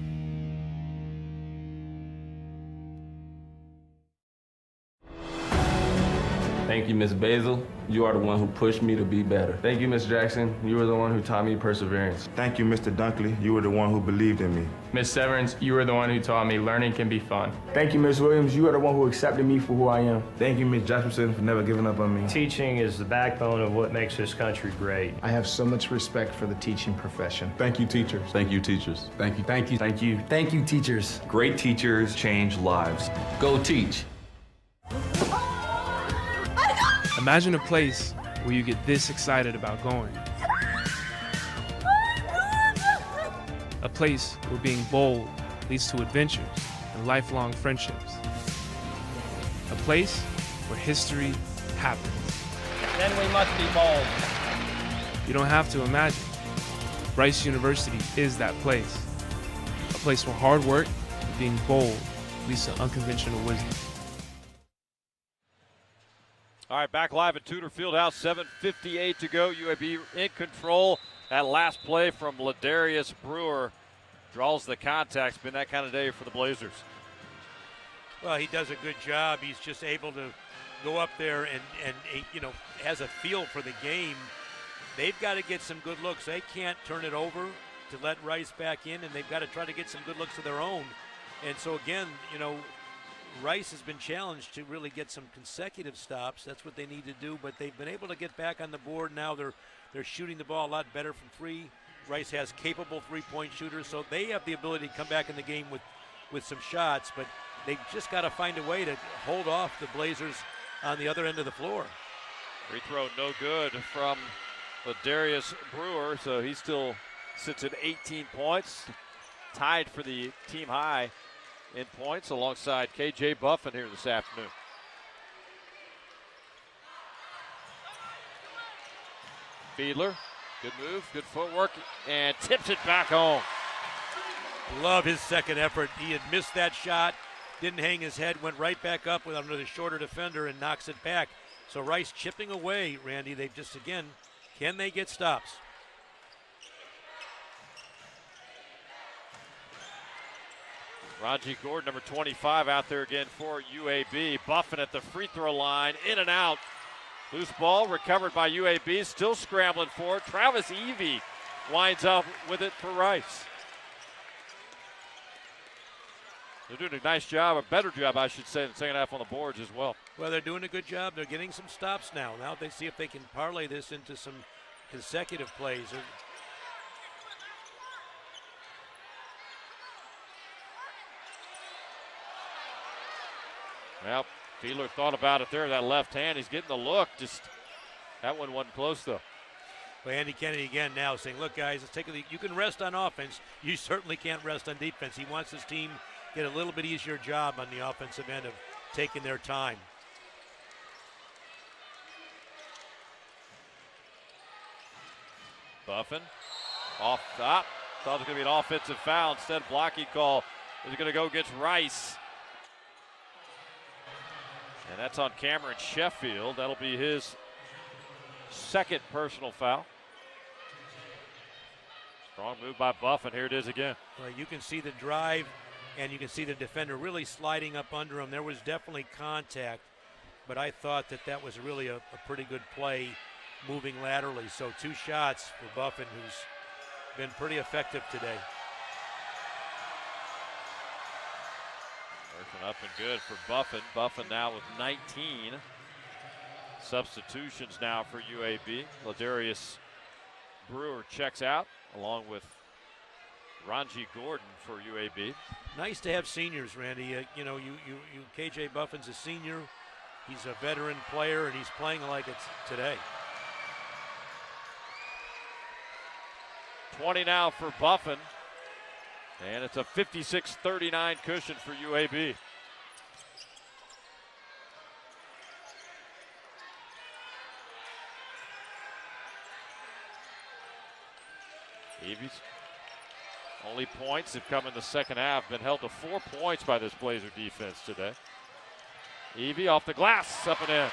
Thank you, Ms. Basil. You are the one who pushed me to be better. Thank you, Ms. Jackson. You were the one who taught me perseverance. Thank you, Mr. Dunkley. You were the one who believed in me. Ms. Severance, you were the one who taught me learning can be fun. Thank you, Ms. Williams. You are the one who accepted me for who I am. Thank you, Ms. Jefferson, for never giving up on me. Teaching is the backbone of what makes this country great. I have so much respect for the teaching profession. Thank you, teachers. Thank you, teachers. Thank you, thank you, thank you. Thank you, teachers. Great teachers change lives. Go teach. Imagine a place where you get this excited about going. A place where being bold leads to adventures and lifelong friendships. A place where history happens. Then we must be bold. You don't have to imagine. Rice University is that place. A place where hard work and being bold leads to unconventional wisdom. All right, back live at Tudor Fieldhouse, 7:58 to go. UAB in control. That last play from Ladarius Brewer draws the contact. It's been that kind of day for the Blazers. Well, he does a good job. He's just able to go up there and has a feel for the game. They've got to get some good looks. They can't turn it over to let Rice back in, and they've got to try to get some good looks of their own. And so, again, Rice has been challenged to really get some consecutive stops. That's what they need to do, but they've been able to get back on the board. Now they're shooting the ball a lot better from three. Rice has capable three-point shooters, so they have the ability to come back in the game with some shots, but they've just got to find a way to hold off the Blazers on the other end of the floor. Free throw no good from Ladarius Brewer, so he still sits at 18 points, tied for the team high in points alongside KJ Buffin here this afternoon. Fiedler, good move, good footwork, and tips it back home. Love his second effort. He had missed that shot, didn't hang his head, went right back up with under the shorter defender and knocks it back. So Rice chipping away, Randy. They've just, again, can they get stops? Raji Gordon, number 25, out there again for UAB. Buffin at the free throw line, in and out. Loose ball recovered by UAB, still scrambling for it. Travis Evie winds up with it for Rice. They're doing a nice job, a better job, I should say, in the second half on the boards as well. Well, they're doing a good job. They're getting some stops now. Now they see if they can parlay this into some consecutive plays. Well, Fiedler thought about it there, that left hand. He's getting the look. Just that one wasn't close, though. Well, Andy Kennedy again now saying, look, guys, let's take a look. You can rest on offense. You certainly can't rest on defense. He wants his team to get a little bit easier job on the offensive end of taking their time. Buffin off top. Thought it was going to be an offensive foul. Instead, blocking call is going to go against Rice. And that's on Cameron Sheffield. That'll be his second personal foul. Strong move by Buffin. Here it is again. Well, you can see the drive, and you can see the defender really sliding up under him. There was definitely contact. but I thought that was really a pretty good play moving laterally. So 2 shots for Buffin, who's been pretty effective today. Working up and good for Buffin. Buffin now with 19 substitutions now for UAB. Ladarius Brewer checks out along with Ranji Gordon for UAB. Nice to have seniors, Randy. KJ Buffin's a senior. He's a veteran player, and he's playing like it's today. 20 now for Buffin. And it's a 56-39 cushion for UAB. Evie's only points have come in the second half, been held to 4 points by this Blazer defense today. Evie off the glass, up and in.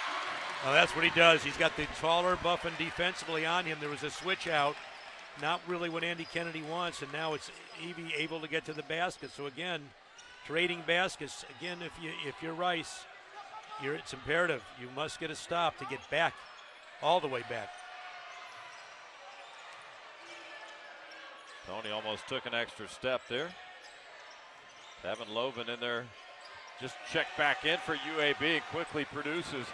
Well, that's what he does. He's got the taller Buffin defensively on him. There was a switch out, not really what Andy Kennedy wants, and now it's Evie able to get to the basket. So again, trading baskets. Again, if you're Rice, it's imperative. You must get a stop to get back, all the way back. Tony almost took an extra step there. Evan Loven in there, just checked back in for UAB and quickly produces.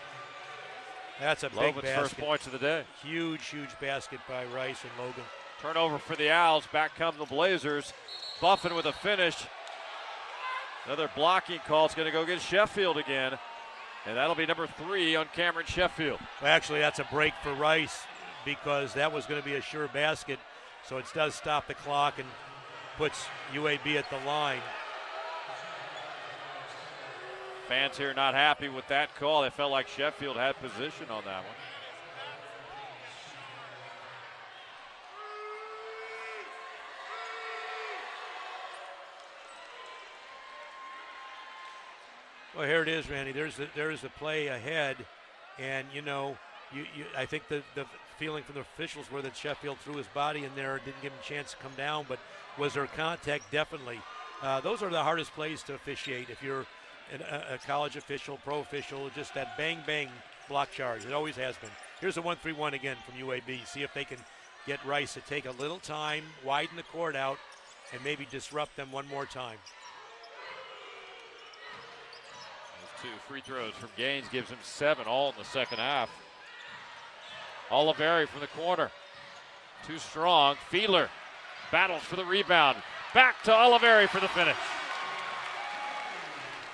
That's a big Logan's basket. First points of the day. Huge basket by Rice and Logan. Turnover for the Owls. Back come the Blazers. Buffin with a finish. Another blocking call. It's going to go get Sheffield again. And that'll be number 3 on Cameron Sheffield. Well, actually, that's a break for Rice because that was going to be a sure basket. So it does stop the clock and puts UAB at the line. Fans here not happy with that call. They felt like Sheffield had position on that one. Well, here it is, Randy. There's the play ahead, and I think the feeling from the officials were that Sheffield threw his body in there, didn't give him a chance to come down, but was there contact? Definitely. Those are the hardest plays to officiate if you're a college official, pro official, just that bang block charge. It always has been. Here's a 1-3-1 again from UAB. See if they can get Rice to take a little time, widen the court out, and maybe disrupt them one more time. Those 2 free throws from Gaines gives him 7, all in the second half. Oliveri from the corner. Too strong. Fiedler battles for the rebound. Back to Oliveri for the finish.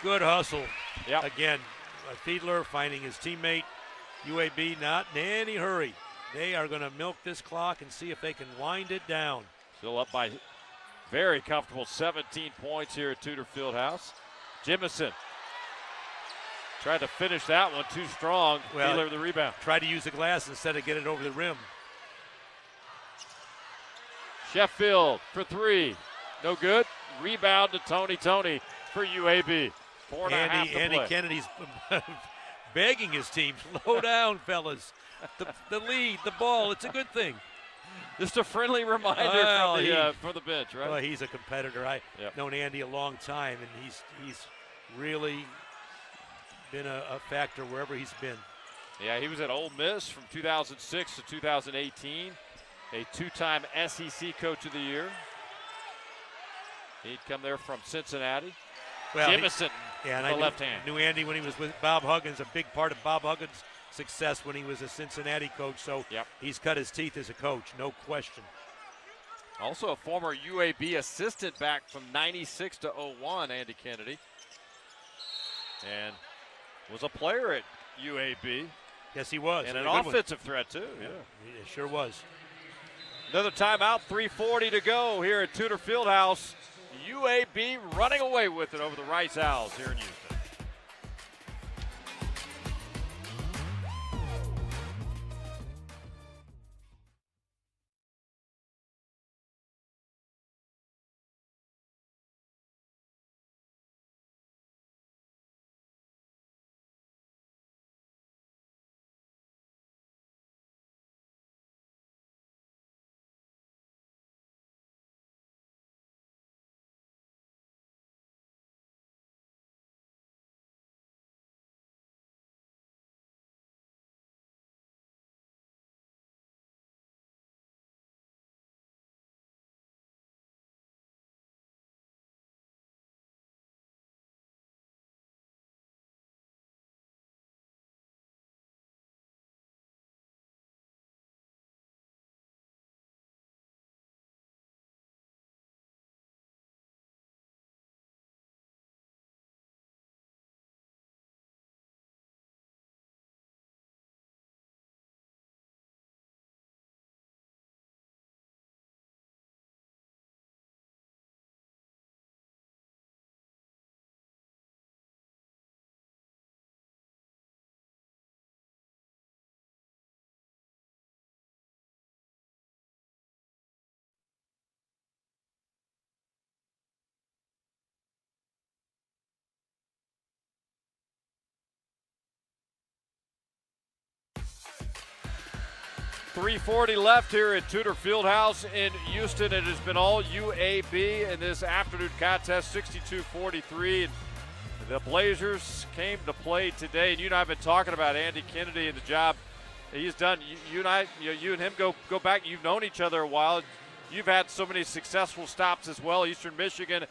Good hustle. Yep. Again, Fiedler finding his teammate. UAB not in any hurry. They are going to milk this clock and see if they can wind it down. Still up by very comfortable 17 points here at Tudor Fieldhouse. Jimison tried to finish that one, too strong. Well, Fiedler with the rebound. Tried to use the glass instead of get it over the rim. Sheffield for 3. No good. Rebound to Tony for UAB. 4.5 to play. Andy Kennedy's begging his team, slow down, fellas. The lead, the ball, it's a good thing. Just a friendly reminder for the bench, right? Well, he's a competitor. I've known Andy a long time, and he's really been a factor wherever he's been. Yeah, he was at Ole Miss from 2006 to 2018, a 2-time SEC Coach of the Year. He'd come there from Cincinnati. Well, Jimison, the left hand. Knew Andy when he was with Bob Huggins, a big part of Bob Huggins' success when he was a Cincinnati coach, so he's cut his teeth as a coach, no question. Also a former UAB assistant back from 96 to 01, Andy Kennedy. And was a player at UAB. Yes, he was. And an offensive threat, too. Yeah, it sure was. Another timeout, 3:40 to go here at Tudor Fieldhouse. UAB running away with it over the Rice Owls here in Houston. 3:40 left here at Tudor Fieldhouse in Houston. It has been all UAB in this afternoon contest, 62-43. And the Blazers came to play today, and you and I have been talking about Andy Kennedy and the job he's done. You and him go back. You've known each other a while. You've had so many successful stops as well. Eastern Michigan,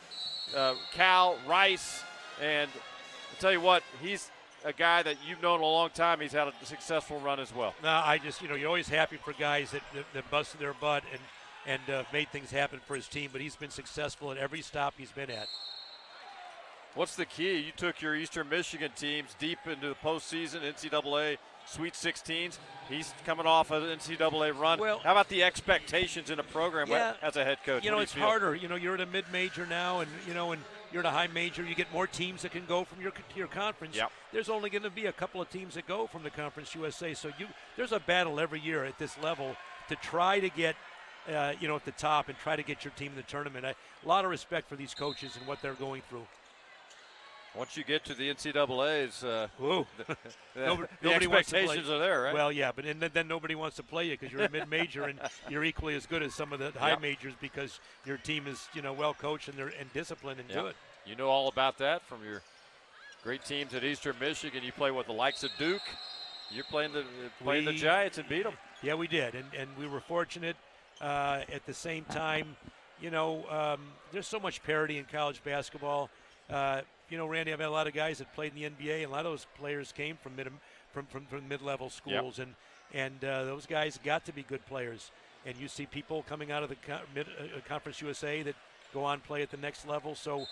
Cal, Rice, and I'll tell you what, he's a guy that you've known a long time. He's had a successful run as well. No, I just, you're always happy for guys that busted their butt and made things happen for his team, but he's been successful at every stop he's been at. What's the key? You took your Eastern Michigan teams deep into the postseason, NCAA Sweet 16s. He's coming off an NCAA run. Well, how about the expectations in a program as a head coach? It's harder. You're at a mid-major now, and and you're at a high major. You get more teams that can go from your conference. Yep. There's only going to be a couple of teams that go from the Conference USA. So there's a battle every year at this level to try to get at the top and try to get your team in the tournament. A lot of respect for these coaches and what they're going through. Once you get to the NCAAs, the expectations are there, right? Well, yeah, but then nobody wants to play you because you're a mid-major and you're equally as good as some of the high majors because your team is well coached and disciplined and good. You know all about that from your great teams at Eastern Michigan. You play with the likes of Duke. You're playing the Giants and beat them. Yeah, we did, and we were fortunate. At the same time, there's so much parity in college basketball. Randy, I've had a lot of guys that played in the NBA, and a lot of those players came from mid-level schools, and those guys got to be good players. And you see people coming out of the Conference USA that go on play at the next level. So,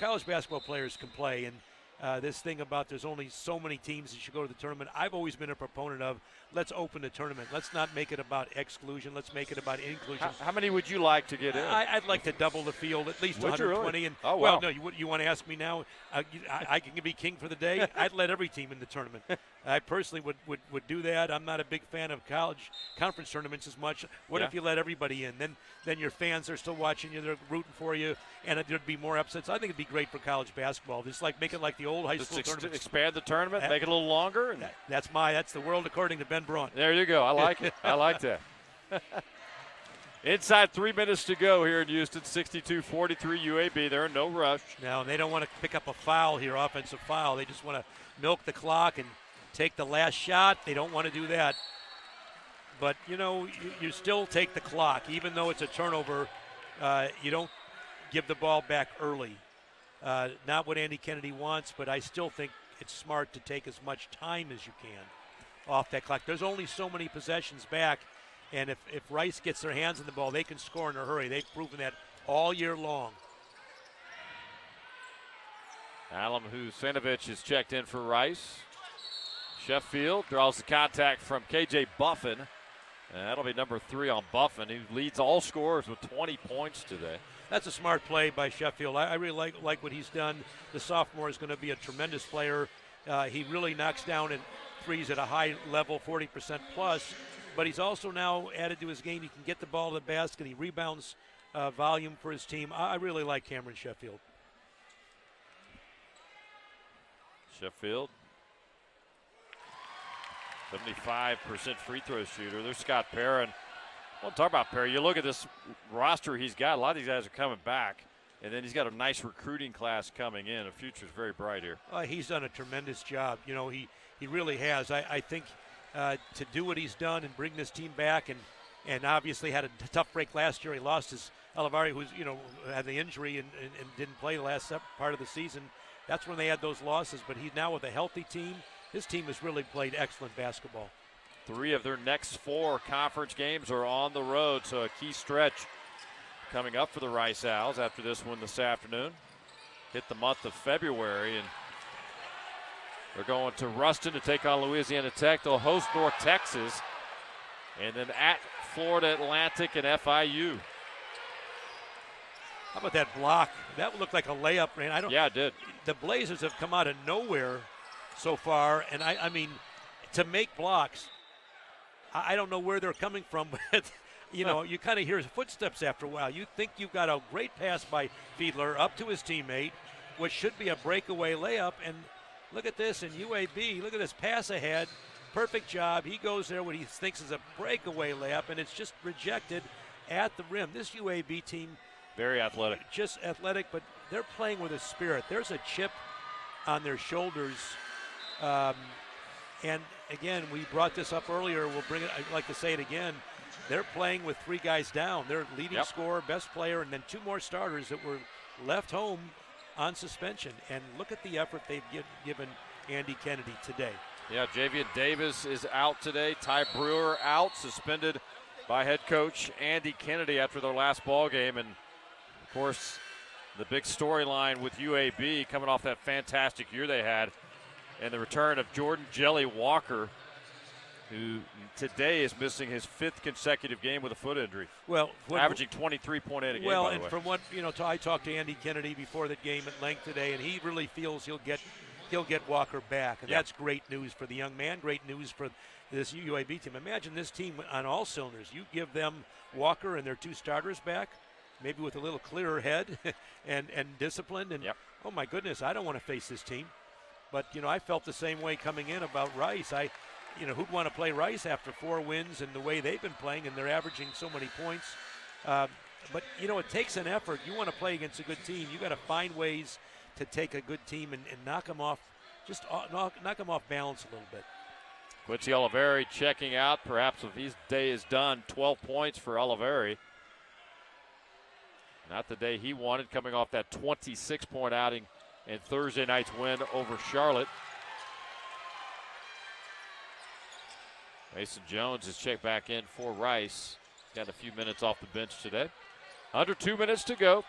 college basketball players can play. And this thing about there's only so many teams that should go to the tournament, I've always been a proponent of let's open the tournament. Let's not make it about exclusion. Let's make it about inclusion. How many would you like to get in? I'd like to double the field, at least 120. Really? And, oh, wow. Well, no, you want to ask me now? I can be king for the day. I'd let every team in the tournament. I personally would do that. I'm not a big fan of college conference tournaments as much. What if you let everybody in? Then your fans are still watching you. They're rooting for you, and there'd be more upsets. I think it'd be great for college basketball. Just make it like the old high school tournament. Expand the tournament, make it a little longer. And that's the world according to Ben Braun. There you go. I like it. I like that. Inside 3 minutes to go here in Houston, 62-43 UAB. They're in no rush. No, they don't want to pick up a foul here, offensive foul. They just want to milk the clock and take the last shot. They don't want to do that. But, you still take the clock. Even though it's a turnover, you don't give the ball back early. Not what Andy Kennedy wants, but I still think it's smart to take as much time as you can off that clock. There's only so many possessions back, and if Rice gets their hands on the ball, they can score in a hurry. They've proven that all year long. Alam Husseinovic is checked in for Rice. Sheffield draws the contact from KJ Buffin. And that'll be number 3 on Buffin, who leads all scorers with 20 points today. That's a smart play by Sheffield. I really like what he's done. The sophomore is going to be a tremendous player. He really knocks down and threes at a high level, 40% plus. But he's also now added to his game. He can get the ball to the basket. He rebounds volume for his team. I really like Cameron Sheffield. Sheffield, 75% free throw shooter. There's Scott Perrin. Well, talk about Perry. You look at this roster he's got. A lot of these guys are coming back. And then he's got a nice recruiting class coming in. The future's very bright here. He's done a tremendous job. He really has. I think to do what he's done and bring this team back and obviously had a tough break last year. He lost his Olivari, who's, had the injury and didn't play the last part of the season. That's when they had those losses. But he's now with a healthy team. His team has really played excellent basketball. 3 of their next 4 conference games are on the road, so a key stretch coming up for the Rice Owls after this one this afternoon. Hit the month of February, and they're going to Ruston to take on Louisiana Tech. They'll host North Texas, and then at Florida Atlantic and FIU. How about that block? That looked like a layup, man. Yeah, it did. The Blazers have come out of nowhere so far, and I mean, to make blocks, I don't know where they're coming from, but you kind of hear his footsteps after a while. You think you've got a great pass by Fiedler up to his teammate, which should be a breakaway layup, and look at this in UAB. Look at this pass ahead perfect job. He goes there what he thinks is a breakaway layup, and it's just rejected at the rim. This UAB team, very athletic. Just athletic, but they're playing with a spirit. There's a chip on their shoulders. And again, we brought this up earlier. We'll bring it. I'd like to say it again. They're playing with 3 guys down. Their leading scorer, best player, and then 2 more starters that were left home on suspension. And look at the effort they've given Andy Kennedy today. Yeah, Javian Davis is out today. Ty Brewer out, suspended by head coach Andy Kennedy after their last ball game. And, of course, the big storyline with UAB coming off that fantastic year they had, and the return of Jordan Jelly Walker, who today is missing his 5th consecutive game with a foot injury. Well, averaging 23.8 a game. Well, by the and way. from what I talked to Andy Kennedy before the game at length today, and he really feels he'll get Walker back, and that's great news for the young man. Great news for this UAB team. Imagine this team on all cylinders. You give them Walker and their 2 starters back, maybe with a little clearer head and discipline. And oh my goodness, I don't want to face this team. But I felt the same way coming in about Rice. Who'd want to play Rice after 4 wins and the way they've been playing, and they're averaging so many points. But it takes an effort. You want to play against a good team. You got to find ways to take a good team and knock them off, knock them off balance a little bit. Quincy Oliveri checking out. Perhaps if his day is done, 12 points for Oliveri. Not the day he wanted, coming off that 26-point outing in Thursday night's win over Charlotte. Mason Jones is checked back in for Rice. Got a few minutes off the bench today. Under 2 minutes to go.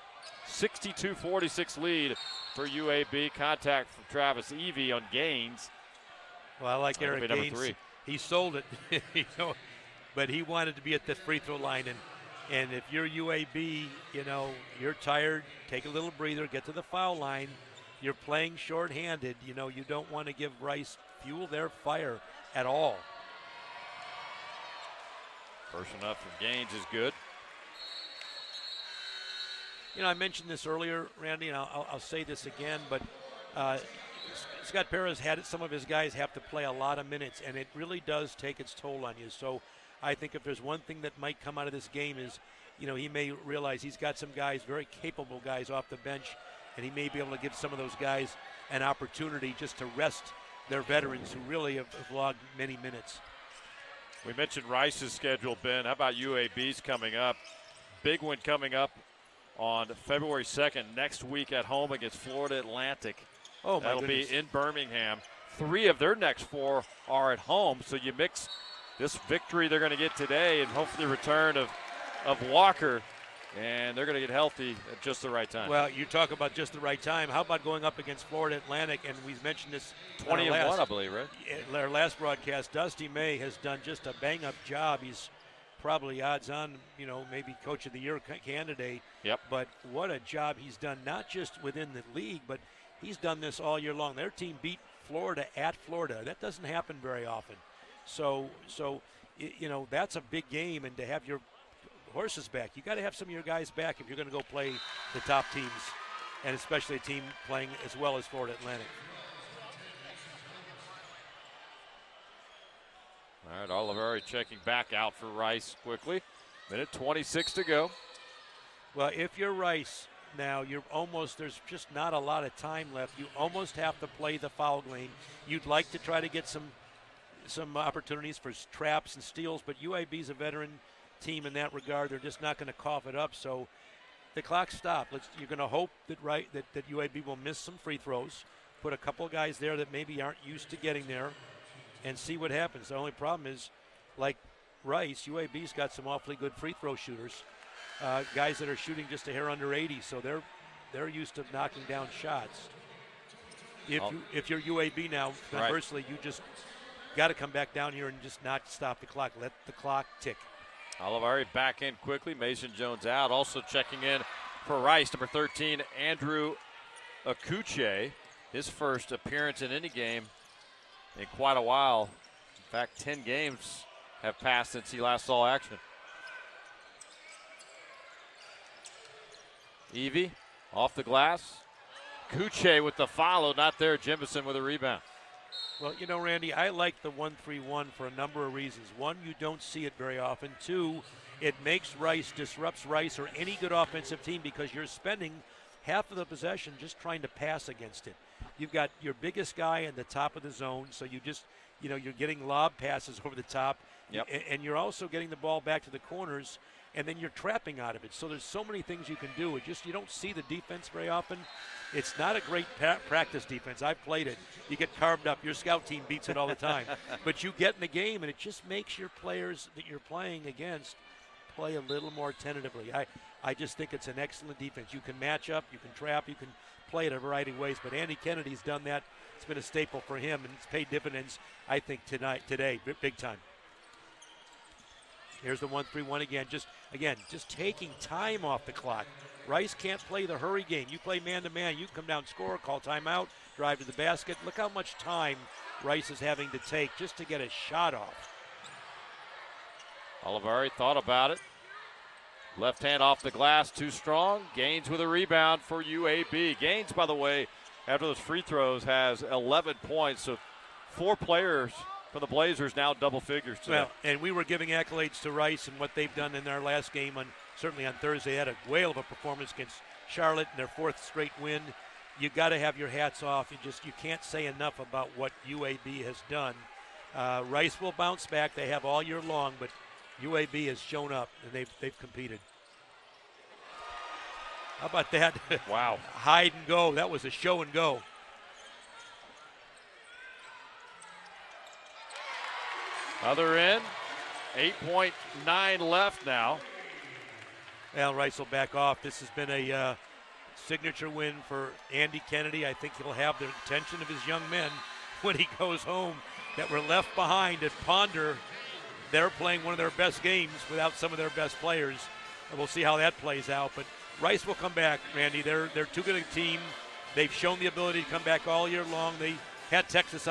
62-46 lead for UAB. Contact from Travis Evie on Gaines. Well, I like Eric Gaines. 3. He sold it, but he wanted to be at the free throw line. And if you're UAB, you're tired, take a little breather, get to the foul line. You're playing shorthanded. You don't want to give Rice fuel their fire at all. First enough from Gaines is good. I mentioned this earlier, Randy, and I'll say this again, but Scott Perez had some of his guys have to play a lot of minutes, and it really does take its toll on you. So I think if there's one thing that might come out of this game is, he may realize he's got some guys, very capable guys off the bench, and he may be able to give some of those guys an opportunity just to rest their veterans who really have logged many minutes. We mentioned Rice's schedule, Ben. How about UAB's coming up? Big one coming up on February 2nd, next week at home against Florida Atlantic. Oh, my That'll goodness. be in Birmingham. 3 of their next 4 are at home, so you mix this victory they're going to get today and hopefully return of Walker, and they're going to get healthy at just the right time. Well, you talk about just the right time. How about going up against Florida Atlantic? And we've mentioned this 20-1, I believe, right? Our last broadcast, Dusty May has done just a bang-up job. He's probably odds on, maybe Coach of the Year candidate. Yep. But what a job he's done, not just within the league, but he's done this all year long. Their team beat Florida at Florida. That doesn't happen very often. So that's a big game, and to have your horses back, you got to have some of your guys back if you're going to go play the top teams, and especially a team playing as well as Florida Atlantic. All right, Oliveri checking back out for Rice quickly. Minute 26 to go. Well, if you're Rice now, there's just not a lot of time left. You almost have to play the foul game. You'd like to try to get some opportunities for traps and steals, but UAB's a veteran team in that regard. They're just not going to cough it up. So the clock stopped. You're going to hope that UAB will miss some free throws, put a couple of guys there that maybe aren't used to getting there, and see what happens. The only problem is, like Rice, UAB's got some awfully good free throw shooters, guys that are shooting just a hair under 80, so they're used to knocking down shots. If you're UAB now, conversely, you just got to come back down here and just not stop the clock. Let the clock tick. Oliveri back in quickly. Mason Jones out. Also checking in for Rice, number 13, Andrew Akuche. His first appearance in any game in quite a while. In fact, 10 games have passed since he last saw action. Evie off the glass. Kuche with the follow, not there. Jemison with a rebound. Well, you know, Randy, I like the 1-3-1 for a number of reasons. One, you don't see it very often. Two, it disrupts Rice or any good offensive team because you're spending half of the possession just trying to pass against it. You've got your biggest guy in the top of the zone, so you're getting lob passes over the top, and you're also getting the ball back to the corners, and then you're trapping out of it. So there's so many things you can do. You don't see the defense very often. It's not a great practice defense. I've played it. You get carved up. Your scout team beats it all the time. But you get in the game, and it just makes your players that you're playing against play a little more tentatively. I just think it's an excellent defense. You can match up, you can trap, you can play it a variety of ways. But Andy Kennedy's done that. It's been a staple for him, and it's paid dividends, I think, today, big time. Here's the 1-3-1 again. Just taking time off the clock. Rice can't play the hurry game. You play man-to-man. You come down, score, call timeout, drive to the basket. Look how much time Rice is having to take just to get a shot off. Olivari thought about it. Left hand off the glass, too strong. Gaines with a rebound for UAB. Gaines, by the way, after those free throws, has 11 points. So 4 players for the Blazers now double figures today. Well, and we were giving accolades to Rice and what they've done in their last game, certainly on Thursday. They had a whale of a performance against Charlotte in their 4th straight win. You got to have your hats off. You can't say enough about what UAB has done. Rice will bounce back. They have all year long, but UAB has shown up, and they've competed. How about that? Wow. Hide and go. That was a show and go. Other end, 8.9 left now. Well, Rice will back off. This has been a signature win for Andy Kennedy. I think he'll have the attention of his young men when he goes home that were left behind at Ponder. They're playing one of their best games without some of their best players. And we'll see how that plays out. But Rice will come back, Randy. They're too good a team. They've shown the ability to come back all year long. They had Texas on